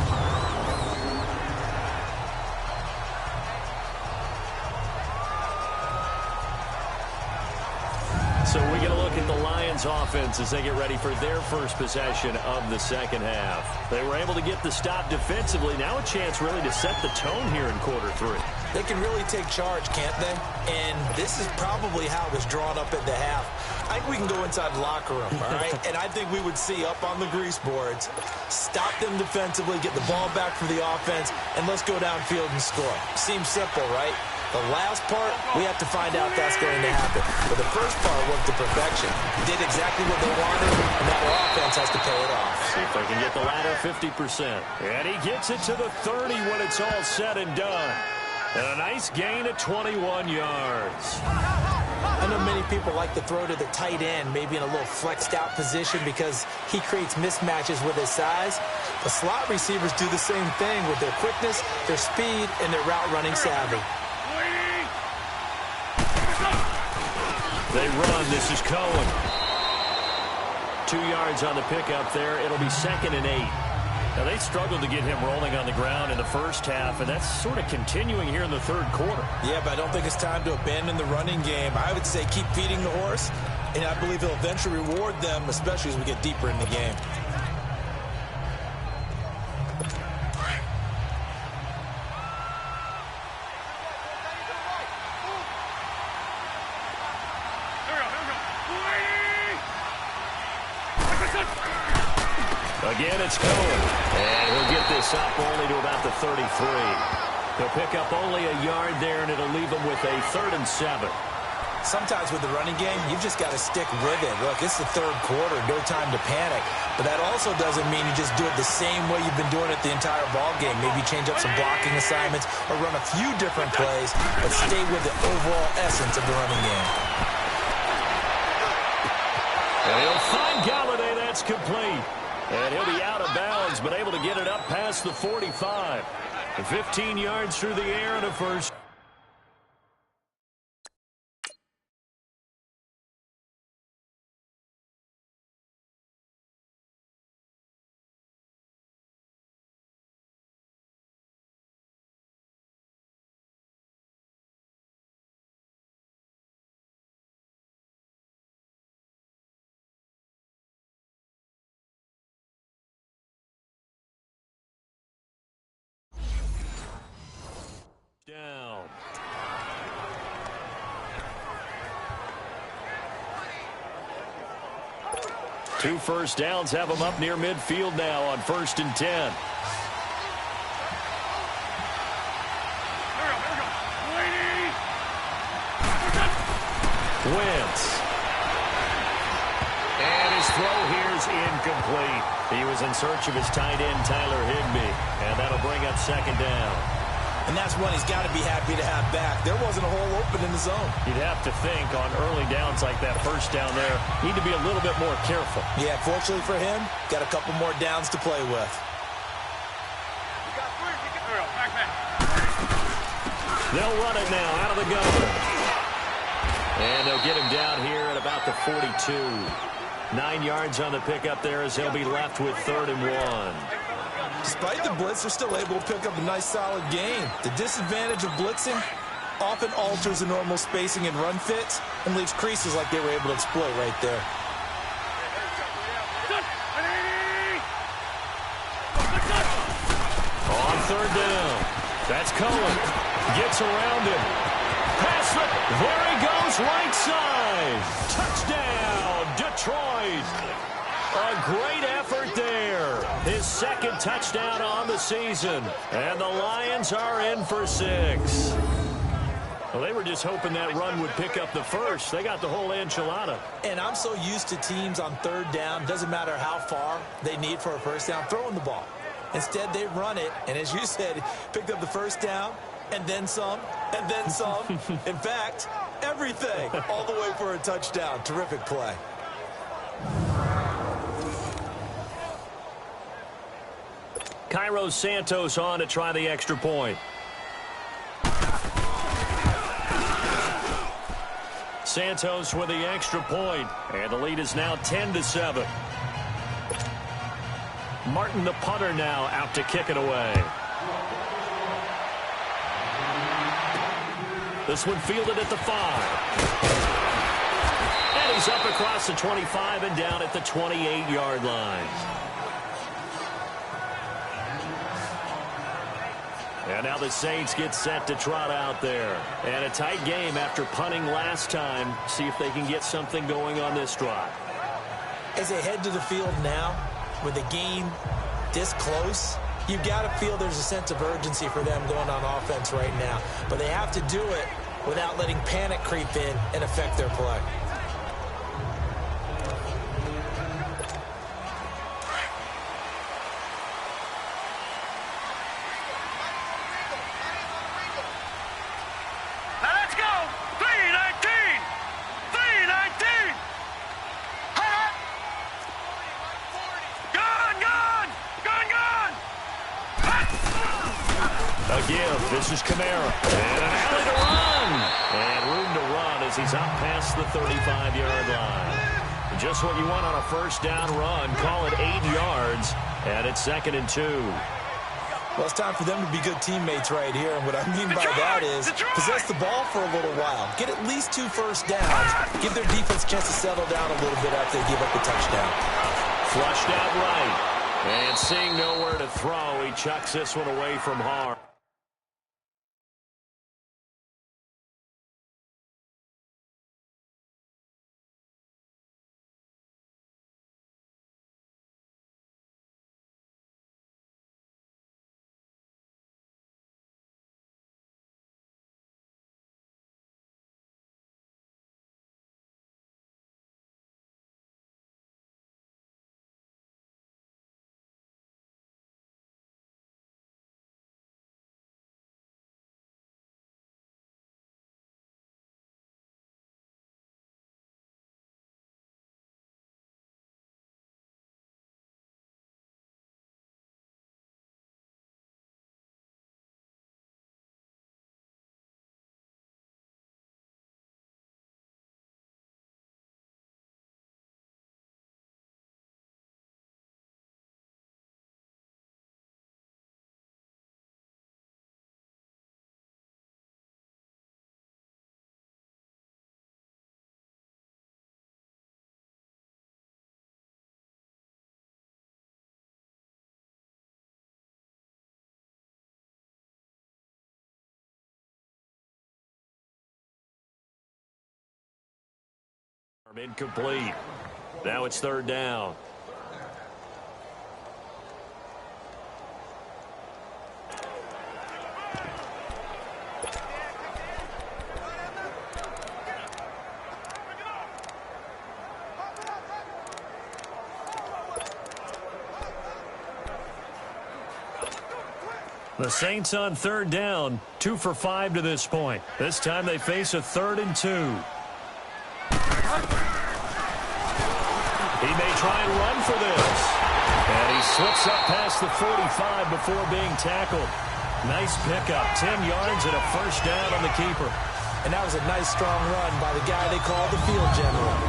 So we get a look at the Lions offense as they get ready for their first possession of the second half. They were able to get the stop defensively. Now a chance really to set the tone here in quarter 3. They can really take charge, can't they? And this is probably how it was drawn up at the half. I think we can go inside the locker room, all right? And I think we would see up on the grease boards, stop them defensively, get the ball back for the offense, and let's go downfield and score. Seems simple, right? The last part, we have to find out that's going to happen. But the first part worked to perfection. Did exactly what they wanted, and now their offense has to pay it off. See if they can get the latter 50%. And he gets it to the 30 when it's all said and done. And a nice gain of 21 yards. I know many people like to throw to the tight end, maybe in a little flexed out position because he creates mismatches with his size. The slot receivers do the same thing with their quickness, their speed, and their route running savvy. They run. This is Cohen. 2 yards on the pickup there. It'll be 2nd and 8. Now, they struggled to get him rolling on the ground in the first half, and that's sort of continuing here in the third quarter. Yeah, but I don't think it's time to abandon the running game. I would say keep feeding the horse, and I believe he'll eventually reward them, especially as we get deeper in the game. Again, it's Cohen. And he'll get this up only to about the 33. He'll pick up only a yard there, and it'll leave him with a 3rd and 7. Sometimes with the running game, you've just got to stick with it. Look, it's the third quarter, no time to panic. But that also doesn't mean you just do it the same way you've been doing it the entire ball game. Maybe change up some blocking assignments or run a few different plays, but stay with the overall essence of the running game. And he'll find Galladay. That's complete. And he'll be out of bounds, but able to get it up past the 45. And 15 yards through the air and a first. 2 first downs have them up near midfield now on 1st and 10. Wentz. And his throw here's incomplete. He was in search of his tight end, Tyler Higbee. And that'll bring up 2nd down. And that's one he's got to be happy to have back. There wasn't a hole open in the zone. You'd have to think on early downs like that, first down there, need to be a little bit more careful. Yeah, fortunately for him, got a couple more downs to play with. They'll run it now out of the gun. And they'll get him down here at about the 42. 9 yards on the pickup there as they'll be left with 3rd and 1. Despite the blitz, they're still able to pick up a nice, solid gain. The disadvantage of blitzing often alters the normal spacing and run fits and leaves creases like they were able to exploit right there. On 3rd down. That's Cohen. Gets around him. Pass it. There he goes, right side. Touchdown, Detroit. A great effort there. His 2nd touchdown on the season. And the Lions are in for 6. Well, they were just hoping that run would pick up the first. They got the whole enchilada. And I'm so used to teams on 3rd down, doesn't matter how far they need for a first down, throwing the ball. Instead, they run it, and as you said, picked up the first down, and then some, and then some. In fact, everything, all the way for a touchdown. Terrific play. Cairo Santos on to try the extra point. Santos with the extra point, and the lead is now 10-7. Martin, the punter, now out to kick it away. This one fielded at the 5. And he's up across the 25 and down at the 28-yard line. And now the Saints get set to trot out there. And a tight game after punting last time. See if they can get something going on this drive. As they head to the field now, with the game this close, you've got to feel there's a sense of urgency for them going on offense right now. But they have to do it without letting panic creep in and affect their play. This is Kamara. And an alley to run. And room to run as he's out past the 35-yard line. Just what you want on a first down run. Call it 8 yards. And it's 2nd and 2. Well, it's time for them to be good teammates right here. And what I mean by that is possess the ball for a little while. Get at least 2 first downs. Give their defense a chance to settle down a little bit after they give up the touchdown. Flushed out right. And seeing nowhere to throw, he chucks this one away from harm. Incomplete. Now it's third down. The Saints on third down, 2 for 5 to this point. This time they face a 3rd and 2. He may try and run for this. And he slips up past the 45 before being tackled. Nice pickup, 10 yards and a first down on the keeper. And that was a nice, strong run by the guy they called the field general.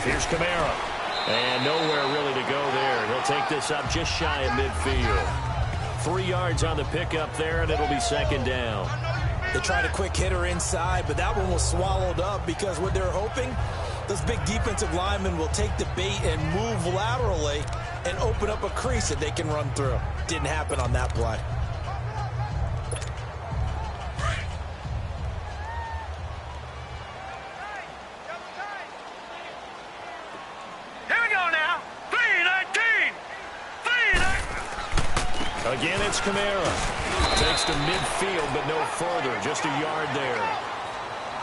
Here's Kamara. And nowhere really to go there. He'll take this up just shy of midfield. 3 yards on the pickup there, and it'll be second down. They tried a quick hitter inside, but that one was swallowed up because what they're hoping, those big defensive linemen will take the bait and move laterally and open up a crease that they can run through. Didn't happen on that play. Again, it's Kamara. Takes to midfield, but no further. Just a yard there.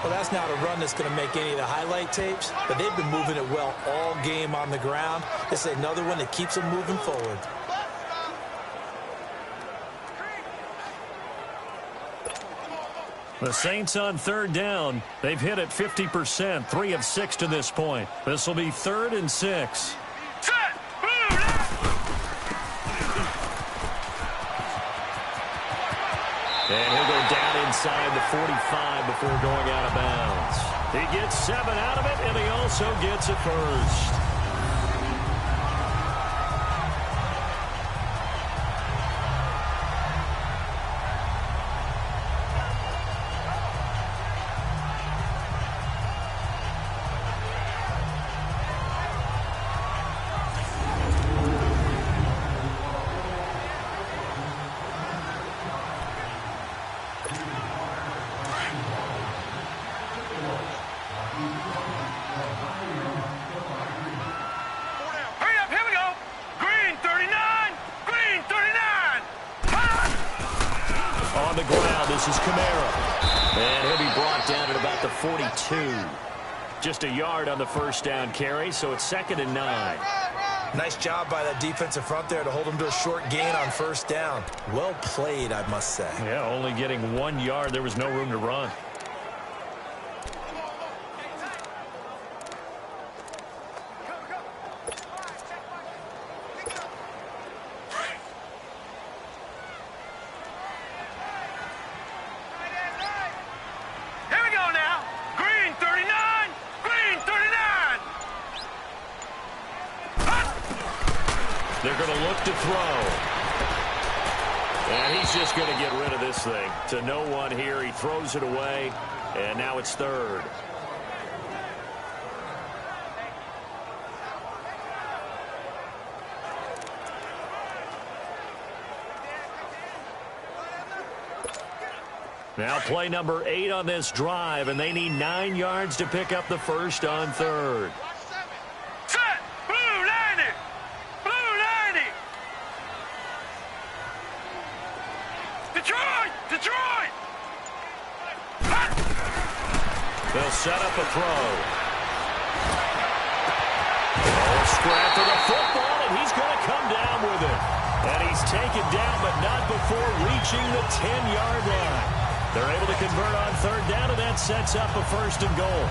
Well, that's not a run that's going to make any of the highlight tapes, but they've been moving it well all game on the ground. It's another one that keeps them moving forward. The Saints on third down. They've hit it 50%, 3 of 6 to this point. This will be 3rd and 6. And he'll go down inside the 45 before going out of bounds. He gets 7 out of it, and he also gets a first. This is Kamara. And he'll be brought down at about the 42. Just a yard on the first down carry, so it's 2nd and 9. Nice job by that defensive front there to hold him to a short gain on first down. Well played, I must say. Yeah, only getting 1 yard. There was no room to run. They're going to look to throw. And he's just going to get rid of this thing. To no one here. He throws it away. And now it's 3rd. Now play number 8 on this drive. And they need 9 yards to pick up the first on 3rd. They'll set up a throw. Oh, scrap for the football, and he's going to come down with it. And he's taken down, but not before reaching the 10-yard line. They're able to convert on third down, and that sets up a 1st and goal.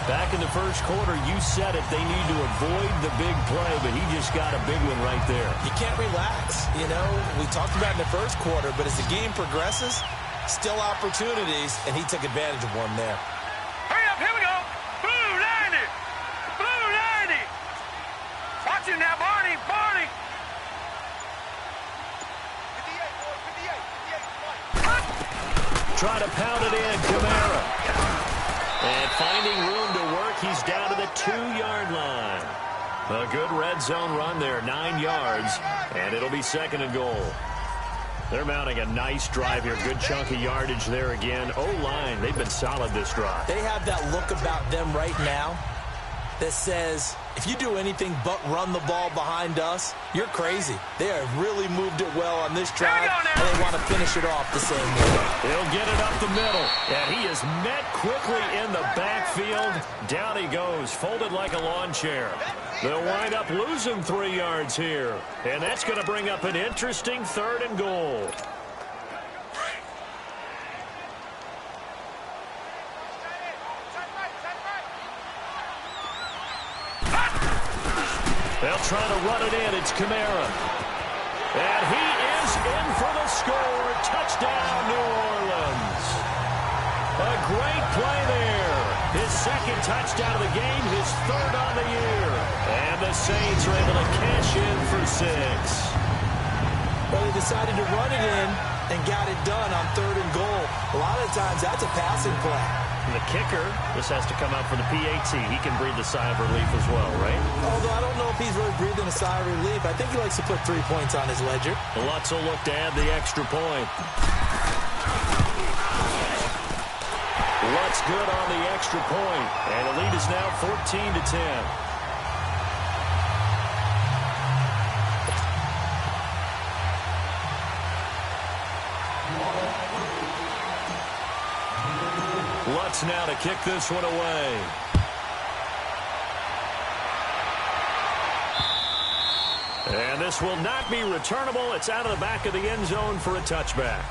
Back in the first quarter, you said it. They need to avoid the big play, but he just got a big one right there. You can't relax. You know, we talked about in the first quarter, but as the game progresses, still opportunities, and he took advantage of one there. Hurry up, here we go. Blue 90. Blue 90. Watch it now, Barney. Barney. 58, 58. Try to pound it in, Kamara. And finding room to work, he's down to the 2-yard line. A good red zone run there, 9 yards, and it'll be 2nd and goal. They're mounting a nice drive here. Good chunk of yardage there again. O-line, they've been solid this drive. They have that look about them right now that says, if you do anything but run the ball behind us, you're crazy. They have really moved it well on this drive, and they want to finish it off the same way. He'll get it up the middle, and he is met quickly in the backfield. Down he goes, folded like a lawn chair. They'll wind up losing 3 yards here, and that's going to bring up an interesting 3rd and goal. They'll try to run it in. It's Kamara. And he is in for the score. Touchdown, New Orleans. A great play there. His 2nd touchdown of the game, his 3rd on the year. And the Saints are able to cash in for 6. Well, they decided to run it in and got it done on 3rd and goal. A lot of times that's a passing play. And the kicker, this has to come out for the PAT. He can breathe a sigh of relief as well, right? Although I don't know if he's really breathing a sigh of relief. I think he likes to put 3 points on his ledger. Lutz will look to add the extra point. Lutz good on the extra point. And the lead is now 14-10. Lutz now to kick this one away. And this will not be returnable. It's out of the back of the end zone for a touchback.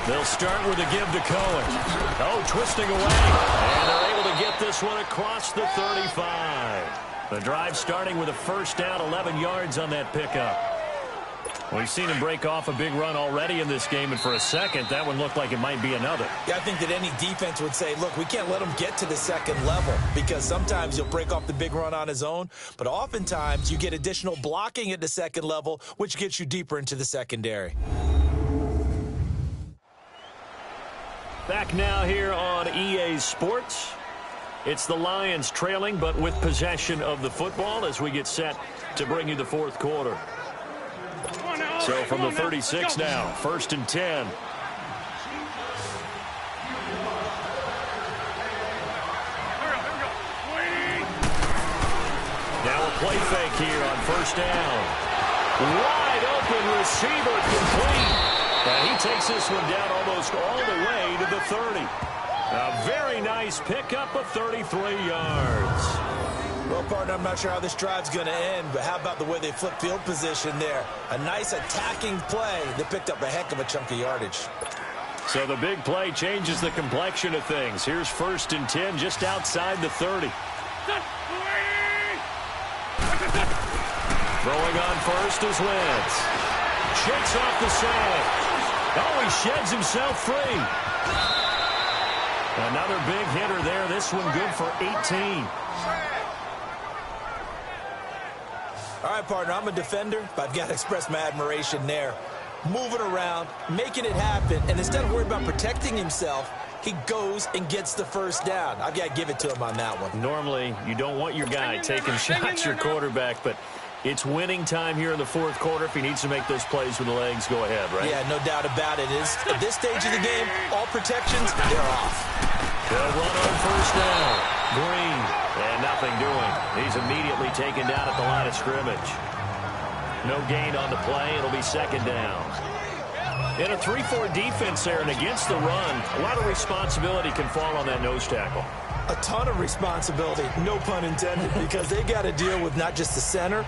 They'll start with a give to Cohen. Oh, twisting away. And they're able to get this one across the 35. The drive starting with a first down, 11 yards on that pickup. We've seen him break off a big run already in this game, and for a second, that one looked like it might be another. Yeah, I think that any defense would say, look, we can't let him get to the second level, because sometimes he'll break off the big run on his own, but oftentimes you get additional blocking at the second level, which gets you deeper into the secondary. Back now here on EA Sports. It's the Lions trailing, but with possession of the football as we get set to bring you the fourth quarter. So from the 36 now, 1st and 10. Now a play fake here on 1st down. Wide open receiver complete. And he takes this one down almost all the way to the 30. A very nice pickup of 33 yards. Well, partner, I'm not sure how this drive's going to end, but how about the way they flip field position there? A nice attacking play. They picked up a heck of a chunk of yardage. So the big play changes the complexion of things. Here's 1st and 10 just outside the 30. Throwing on first is Wentz. Shakes off the sand. Oh, he sheds himself free. Another big hitter there. This one good for 18. All right, partner, I'm a defender, but I've got to express my admiration there. Moving around, making it happen, and instead of worrying about protecting himself, he goes and gets the 1st down. I've got to give it to him on that one. Normally, you don't want your guy taking shots, your quarterback, but it's winning time here in the 4th quarter. If he needs to make those plays with the legs, go ahead, right? Yeah, no doubt about it. At this stage of the game, all protections, they're off. They'll run on 1st down. Green, and nothing doing. He's immediately taken down at the line of scrimmage. No gain on the play. It'll be 2nd down. In a 3-4 defense there, and against the run, a lot of responsibility can fall on that nose tackle. A ton of responsibility, no pun intended, because they got to deal with not just the center,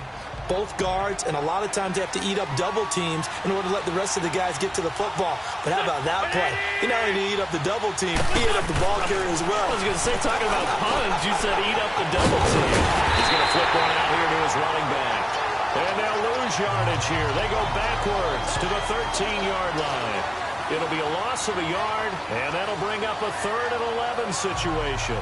both guards, and a lot of times they have to eat up double teams in order to let the rest of the guys get to the football. But how about that play? He not only eat up the double team, he ate up the ball carrier as well. I was going to say, talking about puns, you said eat up the double team. He's going to flip one out here to his running back. And they'll lose yardage here. They go backwards to the 13-yard line. It'll be a loss of a yard, and that'll bring up a 3rd and 11 situation.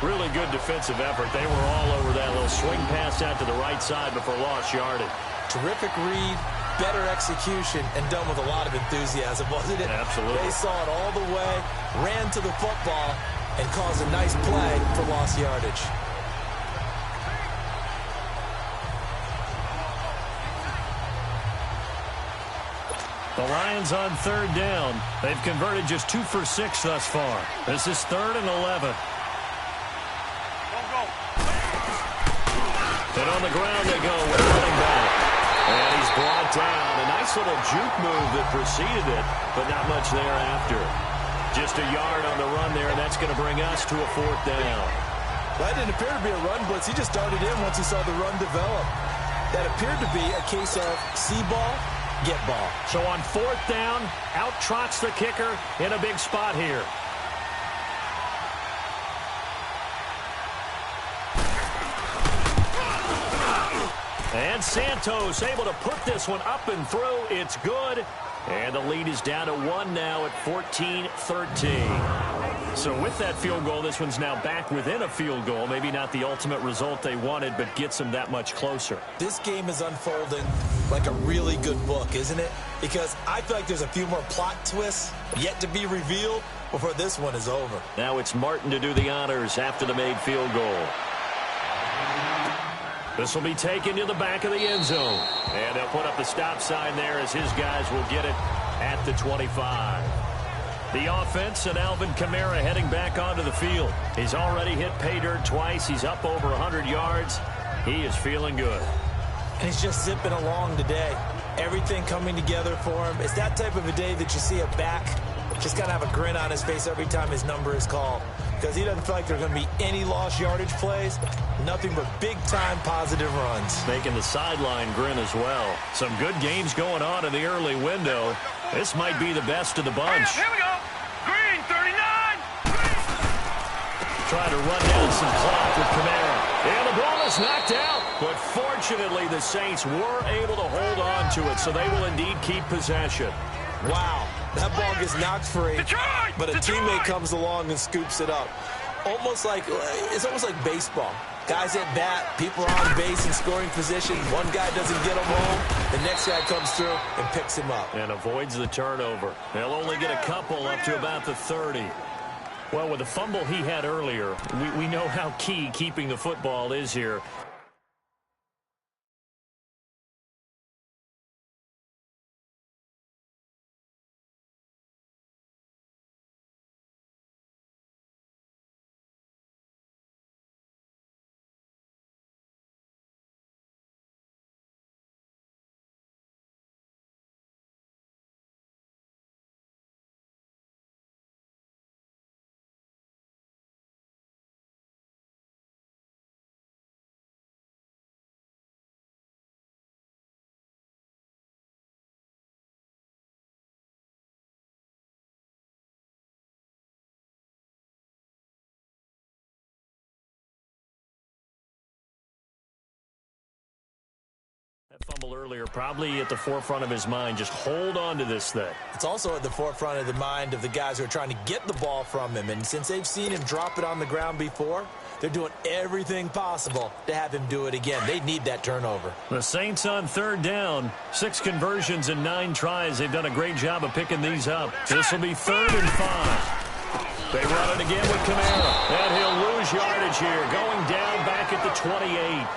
Really good defensive effort. They were all over that little swing pass out to the right side before lost yardage. Terrific read, better execution, and done with a lot of enthusiasm, wasn't it? Absolutely. They saw it all the way, ran to the football, and caused a nice play for lost yardage. The Lions on 3rd down. They've converted just 2 for 6 thus far. This is 3rd and 11. And on the ground they go with running back. And he's brought down. A nice little juke move that preceded it, but not much thereafter. Just a yard on the run there, and that's going to bring us to a 4th down. Well, that didn't appear to be a run blitz. He just started in once he saw the run develop. That appeared to be a case of see ball, get ball. So on 4th down, out trots the kicker in a big spot here. And Santos able to put this one up and through. It's good. And the lead is down to 1 now at 14-13. So with that field goal, this one's now back within a field goal. Maybe not the ultimate result they wanted, but gets them that much closer. This game is unfolding like a really good book, isn't it? Because I feel like there's a few more plot twists yet to be revealed before this one is over. Now it's Martin to do the honors after the made field goal. This will be taken to the back of the end zone. And they'll put up the stop sign there as his guys will get it at the 25. The offense and Alvin Kamara heading back onto the field. He's already hit pay dirt twice. He's up over 100 yards. He is feeling good. And he's just zipping along today. Everything coming together for him. It's that type of a day that you see a back just got to have a grin on his face every time his number is called. Because he doesn't feel like there are going to be any lost yardage plays. Nothing but big-time positive runs. Making the sideline grin as well. Some good games going on in the early window. This might be the best of the bunch. Here we go. Green, 39. Trying to run down some clock with Kamara. And the ball is knocked out. But fortunately, the Saints were able to hold on to it, so they will indeed keep possession. Wow. That ball gets knocked free, but a teammate comes along and scoops it up. It's almost like baseball. Guys at bat, people are on base in scoring position. One guy doesn't get him home. The next guy comes through and picks him up. And avoids the turnover. They'll only get a couple up to about the 30. Well, with the fumble he had earlier, we know how key keeping the football is here. That fumble earlier probably at the forefront of his mind. Just hold on to this thing. It's also at the forefront of the mind of the guys who are trying to get the ball from him. And since they've seen him drop it on the ground before, they're doing everything possible to have him do it again. They need that turnover. The Saints on third down. 6 conversions and 9 tries. They've done a great job of picking these up. This will be 3rd and 5. They run it again with Kamara. And he'll lose yardage here. Going down back at the 28.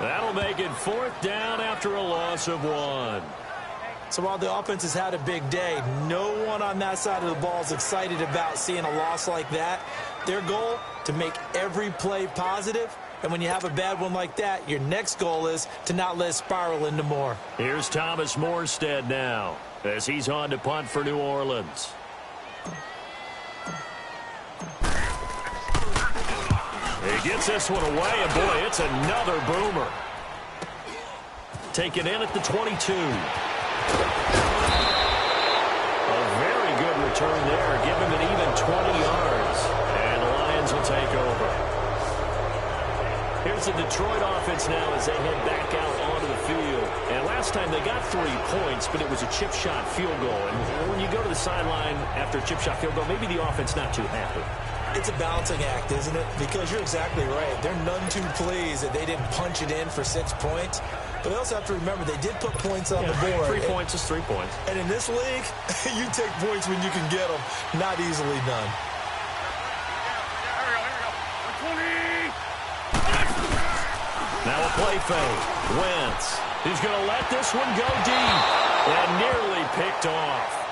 That'll make it 4th down after a loss of 1. So while the offense has had a big day, no one on that side of the ball is excited about seeing a loss like that. Their goal, to make every play positive. And when you have a bad one like that, your next goal is to not let it spiral into more. Here's Thomas Morstead now as he's on to punt for New Orleans. He gets this one away, and boy, it's another boomer. Taken in at the 22. A very good return there. Give him an even 20 yards. And the Lions will take over. Here's the Detroit offense now as they head back out onto the field. And last time they got 3 points, but it was a chip shot field goal. And when you go to the sideline after a chip shot field goal, maybe the offense not too happy. It's a balancing act, isn't it? Because you're exactly right. They're none too pleased that they didn't punch it in for 6 points. But they also have to remember they did put points on the board. 3 points is 3 points. And in this league, you take points when you can get them. Not easily done. Now a play fake. Wentz. He's going to let this one go deep. And nearly picked off.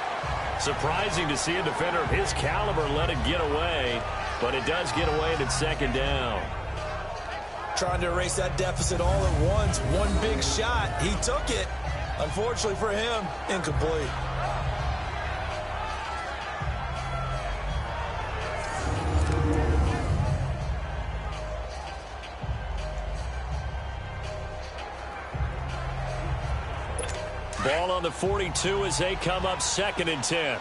Surprising to see a defender of his caliber let it get away. But it does get away at 2nd down. Trying to erase that deficit all at once. One big shot. He took it. Unfortunately for him, incomplete. Ball on the 42 as they come up 2nd and 10.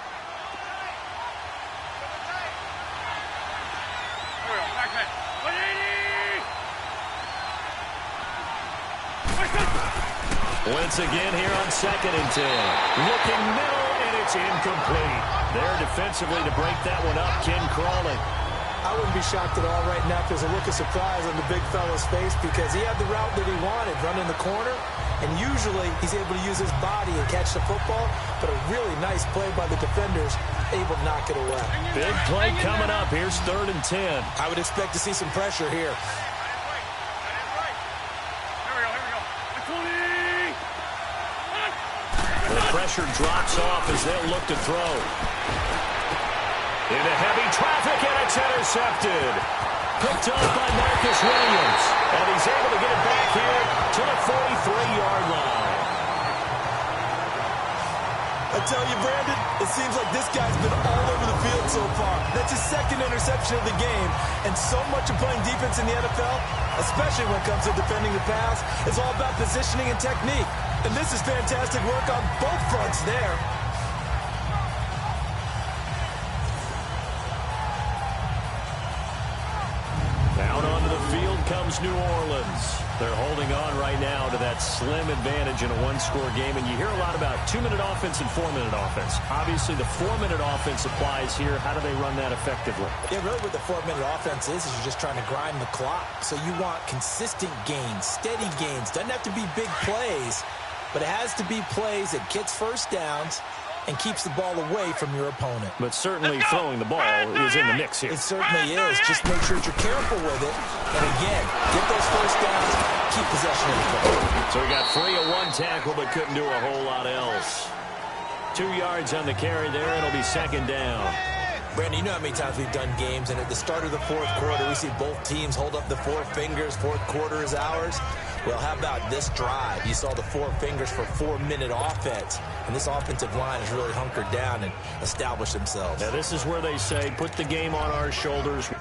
Once again here on 2nd and 10. Looking middle, and it's incomplete. There defensively to break that one up, Ken Crawley. I wouldn't be shocked at all right now if there's a look of surprise on the big fella's face because he had the route that he wanted, running the corner, and usually he's able to use his body and catch the football, but a really nice play by the defenders, able to knock it away. Big play coming up. Here's 3rd and 10. I would expect to see some pressure here. The pressure drops off as they'll look to throw. Into heavy traffic, and it's intercepted. Picked up by Marcus Williams. And he's able to get it back here to the 43-yard line. I tell you, Brandon, it seems like this guy's been all over the field so far. That's his 2nd interception of the game. And so much of playing defense in the NFL, especially when it comes to defending the pass, is all about positioning and technique. And this is fantastic work on both fronts there. Down onto the field comes New Orleans. They're holding on right now to that slim advantage in a 1-score game. And you hear a lot about 2-minute offense and 4-minute offense. Obviously, the 4-minute offense applies here. How do they run that effectively? Yeah, really what the 4-minute offense is you're just trying to grind the clock. So you want consistent gains, steady gains. Doesn't have to be big plays, but it has to be plays that gets first downs and keeps the ball away from your opponent. But certainly throwing the ball is in the mix here. It certainly is. Just make sure that you're careful with it. And again, get those first downs, keep possession of the football. So he got free of one tackle but couldn't do a whole lot else. 2 yards on the carry there. It'll be second down. Brandon, you know how many times we've done games, and at the start of the fourth quarter, we see both teams hold up the four fingers, fourth quarter is ours. Well, how about this drive? You saw the four fingers for 4-minute offense, and this offensive line has really hunkered down and established themselves. Now, this is where they say, put the game on our shoulders.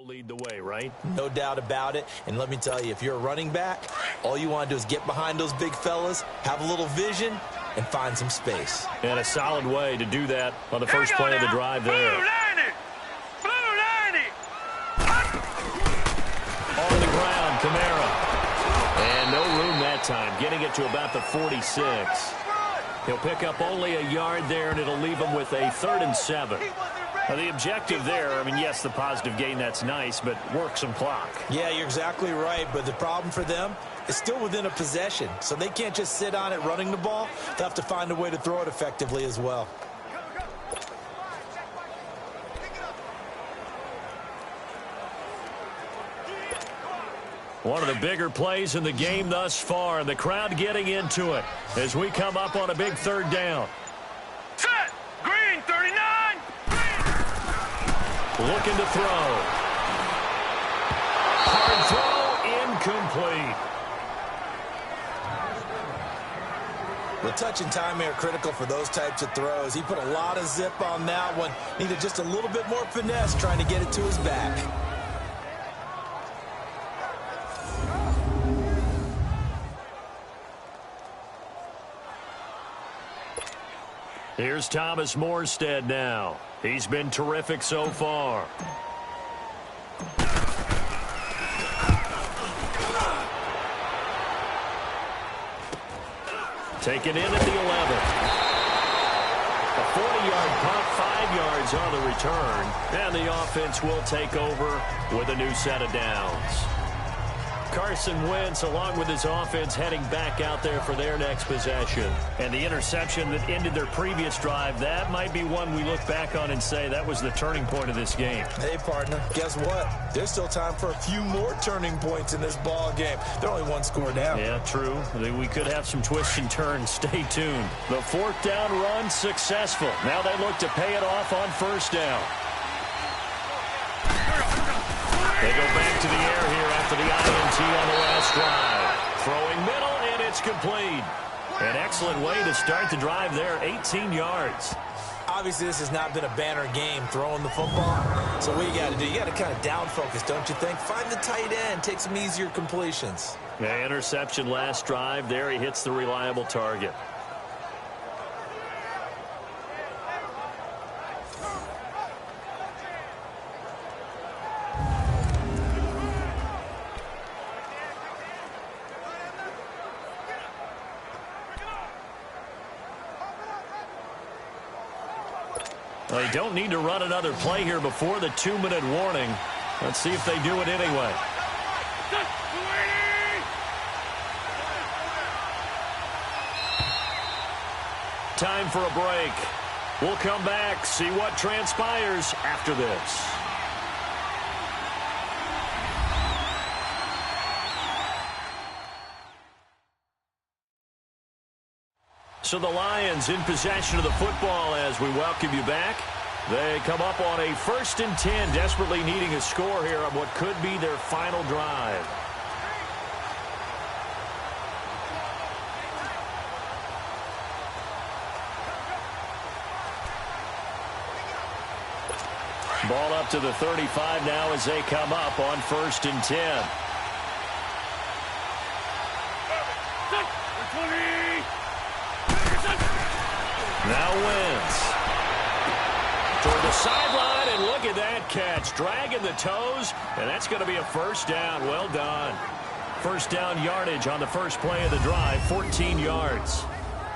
Lead the way, right? No doubt about it. And let me tell you, if you're a running back, all you want to do is get behind those big fellas, have a little vision, and find some space. And a solid way to do that on the first play of the drive there. Blue 90! On the ground, Kamara. And no room that time, getting it to about the 46. He'll pick up only a yard there, and it'll leave him with a 3rd and 7. Now, the objective there, I mean, yes, the positive gain, that's nice, but work some clock. Yeah, you're exactly right, but the problem for them is still within a possession, so they can't just sit on it running the ball. They'll have to find a way to throw it effectively as well. One of the bigger plays in the game thus far, and the crowd getting into it as we come up on a big 3rd down. Set! Green 39! Looking to throw. Hard throw, incomplete. The touch and time are critical for those types of throws. He put a lot of zip on that one. Needed just a little bit more finesse trying to get it to his back. Here's Thomas Morstead now. He's been terrific so far. Taken in at the 11. A 40-yard punt, 5 yards on the return. And the offense will take over with a new set of downs. Carson Wentz, along with his offense, heading back out there for their next possession. And the interception that ended their previous drive, that might be one we look back on and say that was the turning point of this game. Hey, partner, guess what? There's still time for a few more turning points in this ball game. They're only one score down. Yeah, true. We could have some twists and turns. Stay tuned. The 4th down run successful. Now they look to pay it off on 1st down. They go back to the air here after the INT on the last drive. Throwing middle, and it's complete. An excellent way to start the drive there, 18 yards. Obviously, this has not been a banner game throwing the football. So what you got to do, you got to kind of down focus, don't you think? Find the tight end, take some easier completions. Yeah, interception last drive. There he hits the reliable target. Well, they don't need to run another play here before the 2-minute warning. Let's see if they do it anyway. Time for a break. We'll come back, see what transpires after this. So the Lions in possession of the football as we welcome you back. They come up on a 1st and 10, desperately needing a score here on what could be their final drive. Ball up to the 35 now as they come up on 1st and 10. Now Wentz. Toward the sideline, and look at that catch. Dragging the toes, and that's going to be a 1st down. Well done. 1st down yardage on the first play of the drive, 14 yards.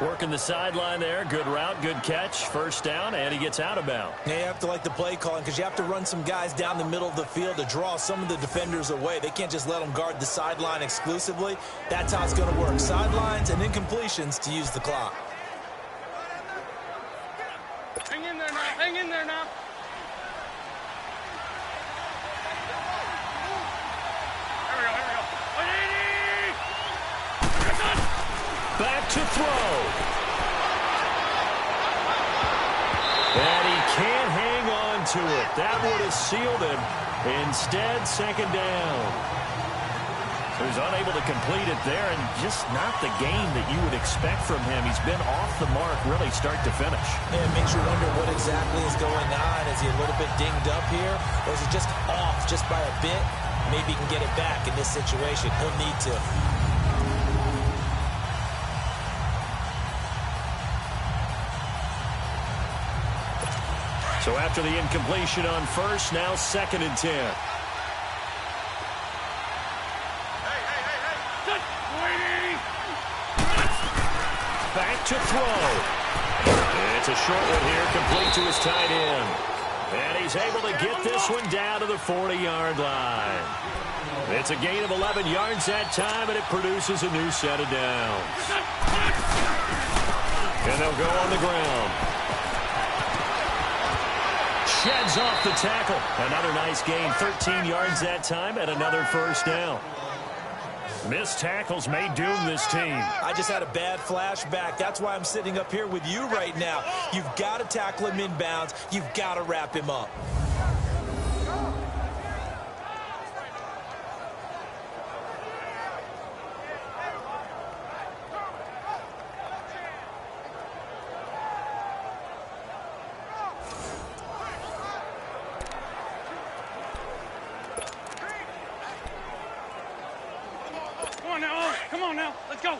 Working the sideline there. Good route, good catch. 1st down, and he gets out of bounds. Now you have to like the play calling because you have to run some guys down the middle of the field to draw some of the defenders away. They can't just let them guard the sideline exclusively. That's how it's going to work. Sidelines and incompletions to use the clock. Hang in there now. Hang in there now. Here we go. Here we go. 180. Back to throw. And he can't hang on to it. That would have sealed him. Instead, 2nd down. So he's unable to complete it there, and just not the game that you would expect from him. He's been off the mark really start to finish. Yeah, it makes you wonder what exactly is going on. Is he a little bit dinged up here, or is he just off just by a bit? Maybe he can get it back in this situation. He'll need to. So after the incompletion on 1st, now 2nd and 10. Back to throw. It's a short one here, complete to his tight end. And he's able to get this one down to the 40-yard line. It's a gain of 11 yards that time, and it produces a new set of downs. And they'll go on the ground. Sheds off the tackle. Another nice gain, 13 yards that time, and another 1st down. Missed tackles may doom this team. I just had a bad flashback. That's why I'm sitting up here with you right now. You've got to tackle him inbounds. You've got to wrap him up. Come on now. Let's go. On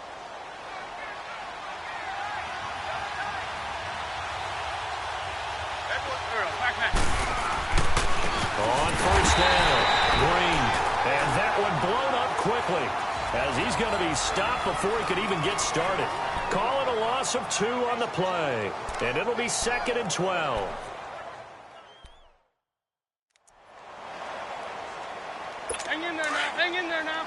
1st down, Green. And that one blown up quickly as he's going to be stopped before he could even get started. Call it a loss of 2 on the play. And it'll be 2nd and 12. Hang in there now. Hang in there now.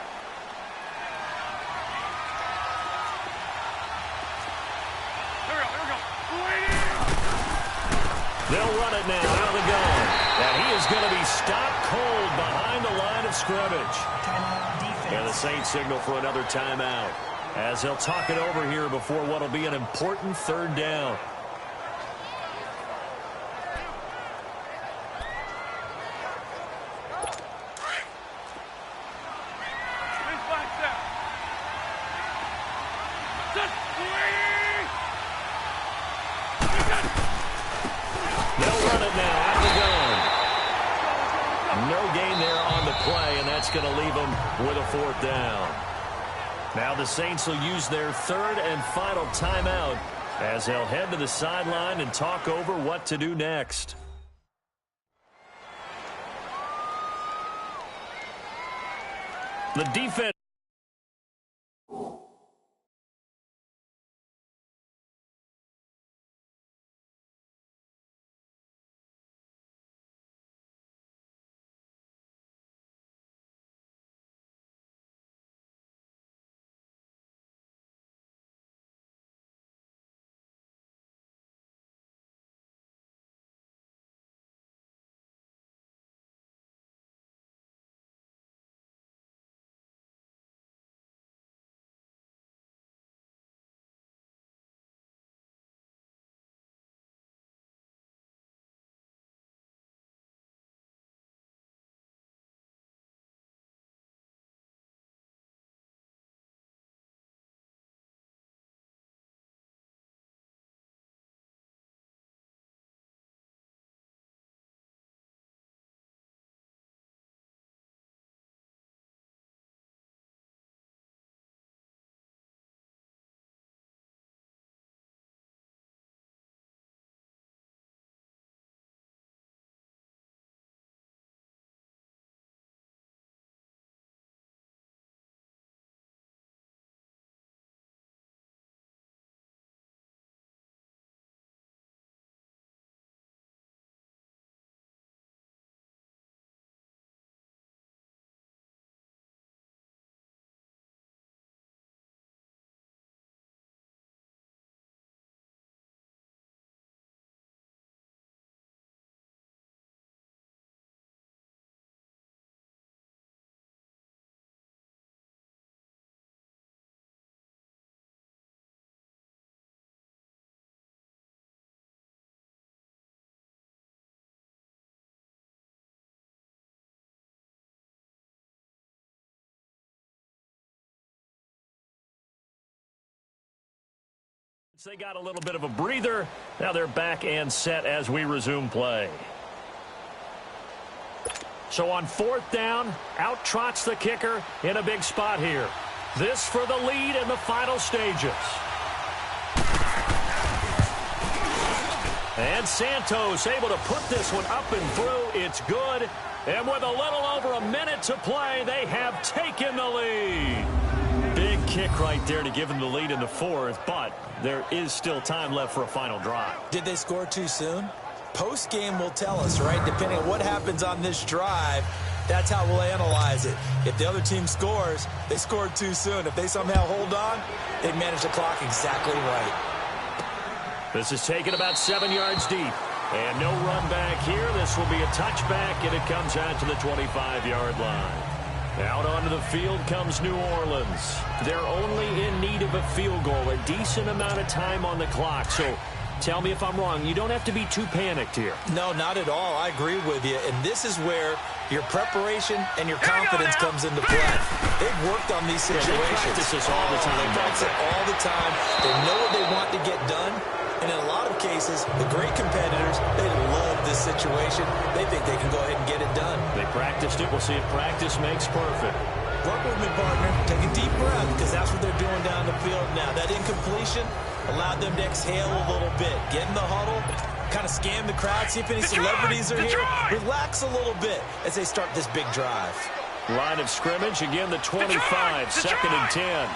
They'll run it now out of the gun. And he is going to be stopped cold behind the line of scrimmage. And the Saints signal for another timeout as they'll talk it over here before what will be an important 3rd down. Going to leave them with a 4th down. Now the Saints will use their 3rd and final timeout as they'll head to the sideline and talk over what to do next. The defense They got a little bit of a breather. Now they're back and set as we resume play. So on 4th down, out trots the kicker in a big spot here. This for the lead in the final stages. And Santos able to put this one up and through. It's good. And with a little over a minute to play, they have taken the lead. Big kick right there to give them the lead in the 4th, but there is still time left for a final drive. Did they score too soon? Post-game will tell us, right? Depending on what happens on this drive, that's how we'll analyze it. If the other team scores, they scored too soon. If they somehow hold on, they manage the clock exactly right. This is taken about 7 yards deep. And no run back here. This will be a touchback, and it comes out to the 25-yard line. Out onto the field comes New Orleans. They're only in need of a field goal, a decent amount of time on the clock. So tell me if I'm wrong. You don't have to be too panicked here. No, not at all. I agree with you. And this is where your preparation and your confidence comes into play. They've worked on these situations. They practice this all the time. They practice it all the time. They know what they want to get done. And in a lot of cases, the great competitors, they love this situation. They think they can go ahead and get it done. They practiced it. We'll see if practice makes perfect. Work with me, partner. Take a deep breath, because that's what they're doing down the field now. That incompletion allowed them to exhale a little bit. Get in the huddle, kind of scan the crowd, see if any celebrities are here. Relax a little bit as they start this big drive. Line of scrimmage, again the 25, 2nd and 10.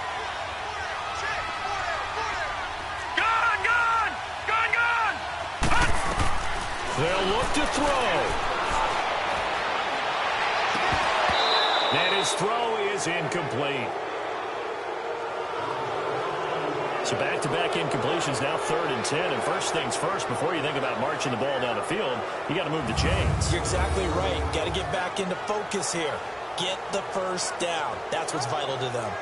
They'll look to throw. And his throw is incomplete. So back-to-back incompletions, now 3rd and 10. And first things first, before you think about marching the ball down the field, you got to move the chains. You're exactly right. Got to get back into focus here. Get the first down. That's what's vital to them.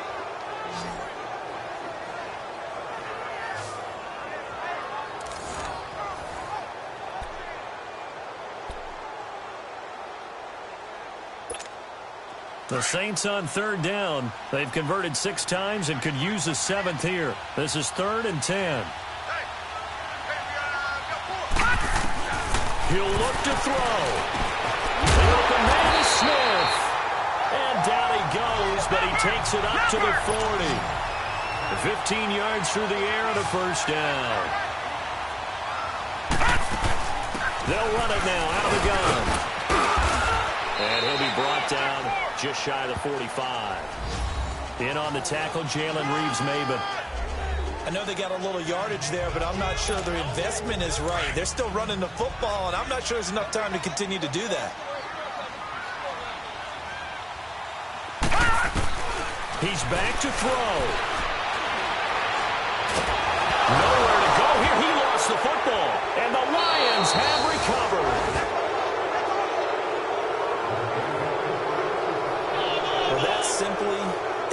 The Saints on 3rd down. They've converted 6 times and could use a 7th here. This is 3rd and 10. He'll look to throw. The man is Smith. And down he goes, but he takes it up to the 40. 15 yards through the air and a first down. They'll run it now out of the gun. And he'll be brought down just shy of the 45. In on the tackle, Jalen Reeves-Maybin. I know they got a little yardage there, but I'm not sure their investment is right. They're still running the football, and I'm not sure there's enough time to continue to do that. He's back to throw. Nowhere to go here. He lost the football, and the Lions have recovered. That simply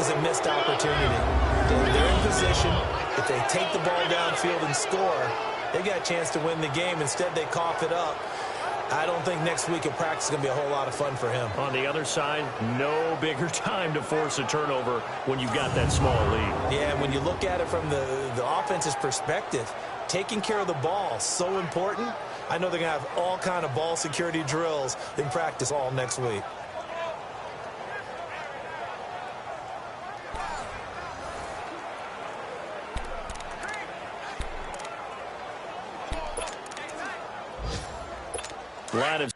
is a missed opportunity. They're in position. If they take the ball downfield and score, they've got a chance to win the game. Instead, they cough it up. I don't think next week at practice is going to be a whole lot of fun for him. On the other side, no bigger time to force a turnover when you've got that small lead. Yeah, and when you look at it from the offense's perspective, taking care of the ball is so important. I know they're going to have all kind of ball security drills in practice all next week. Line of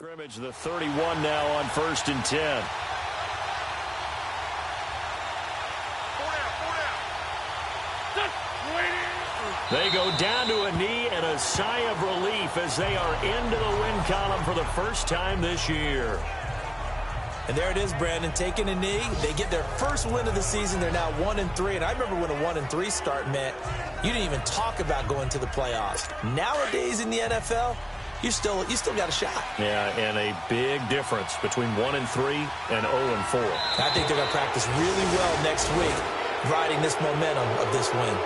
scrimmage, the 31 now on 1st and 10. They go down to a knee and a sigh of relief as they are into the win column for the first time this year. And there it is, Brandon, taking a knee. They get their first win of the season. They're now 1-3. And I remember when a 1-3 start meant you didn't even talk about going to the playoffs. Nowadays in the NFL, you still got a shot. Yeah, and a big difference between 1-3 and 0-4. I think they're going to practice really well next week, riding this momentum of this win.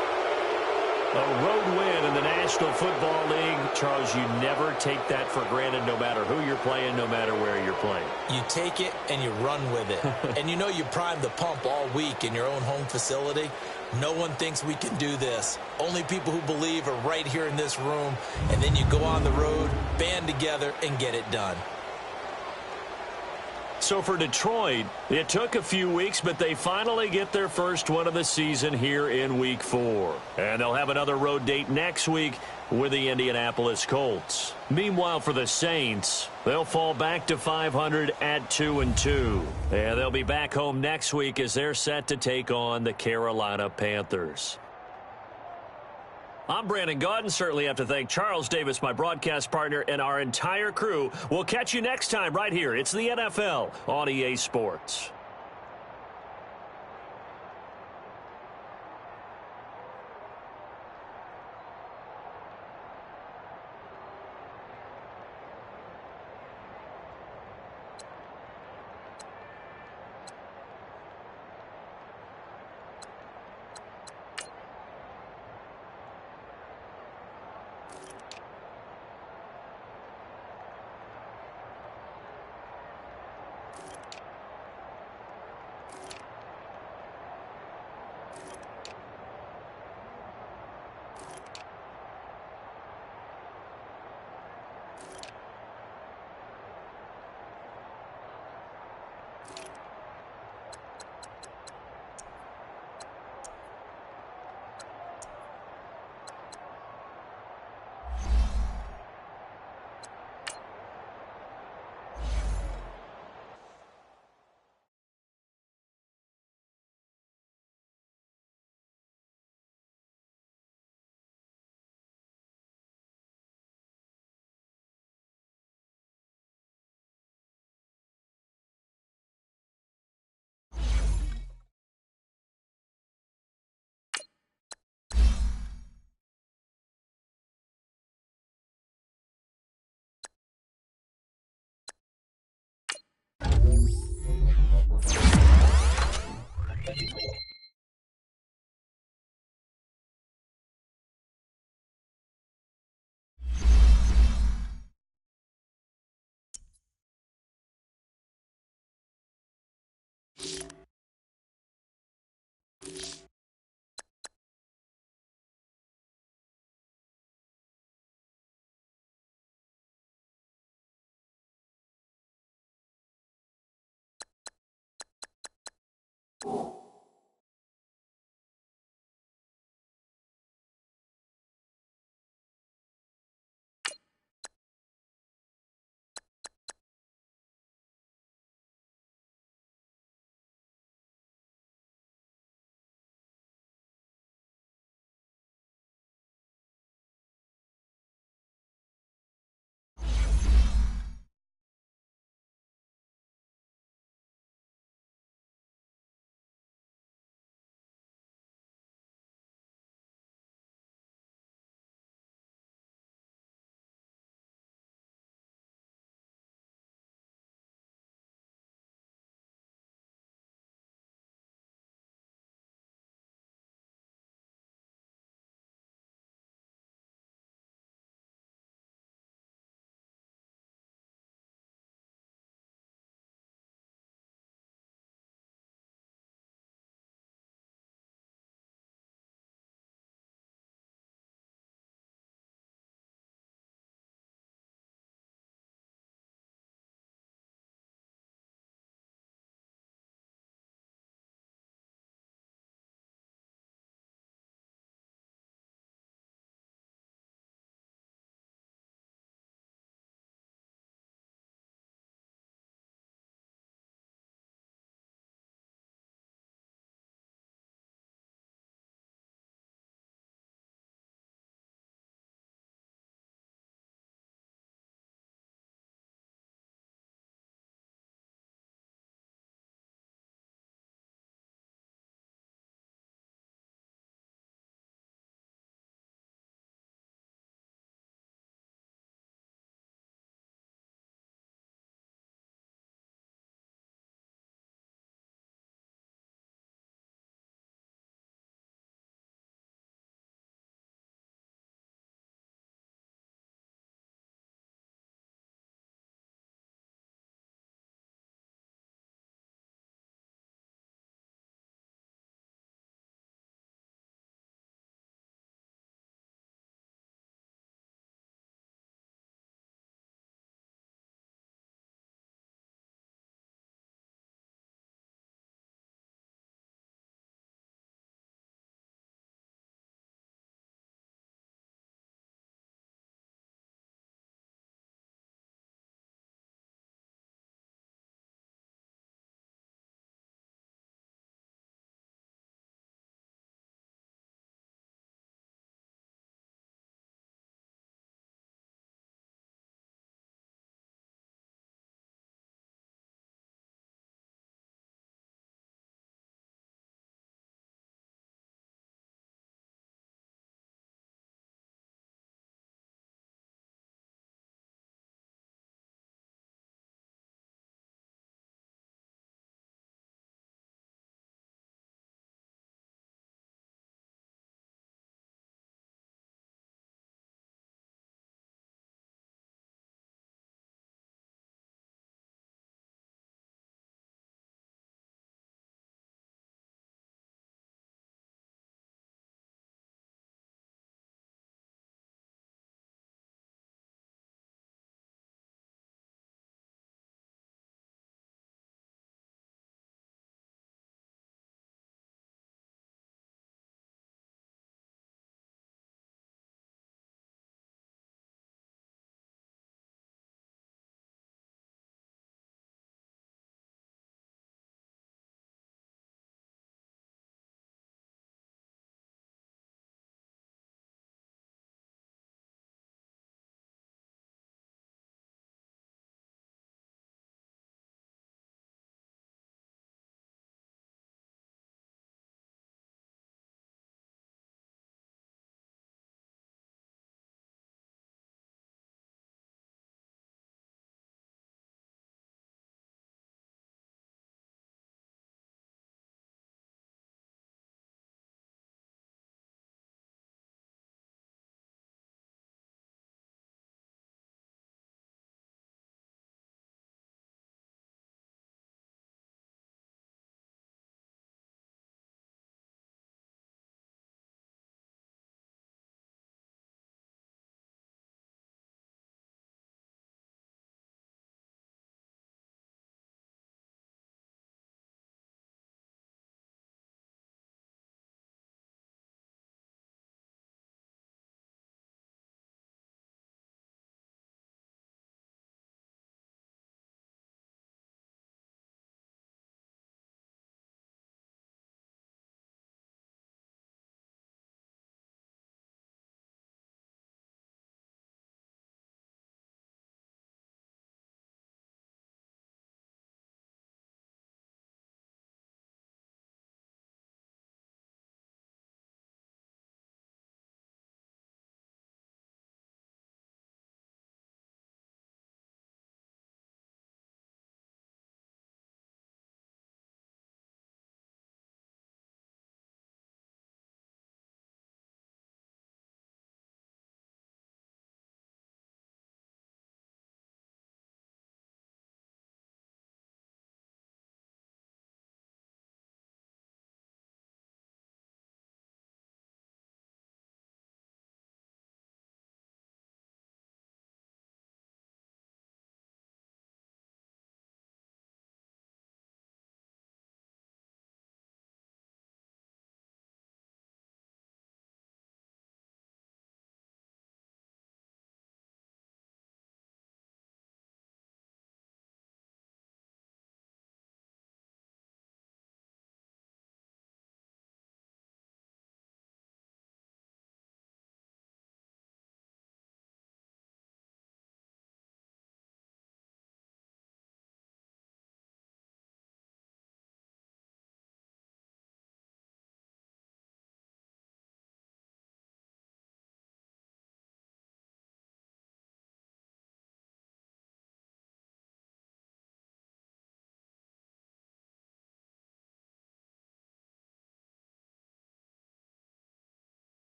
A road win in the National Football League. Charles, you never take that for granted no matter who you're playing, no matter where you're playing. You take it and you run with it. And you know you primed the pump all week in your own home facility. No one thinks we can do this. Only people who believe are right here in this room. And then you go on the road, band together, and get it done. So for Detroit, it took a few weeks, but they finally get their first one of the season here in Week 4. And they'll have another road date next week with the Indianapolis Colts. Meanwhile, for the Saints, they'll fall back to 500 at 2-2. And they'll be back home next week as they're set to take on the Carolina Panthers. I'm Brandon Gaudin. Certainly have to thank Charles Davis, my broadcast partner, and our entire crew. We'll catch you next time right here. It's the NFL on EA Sports.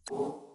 you.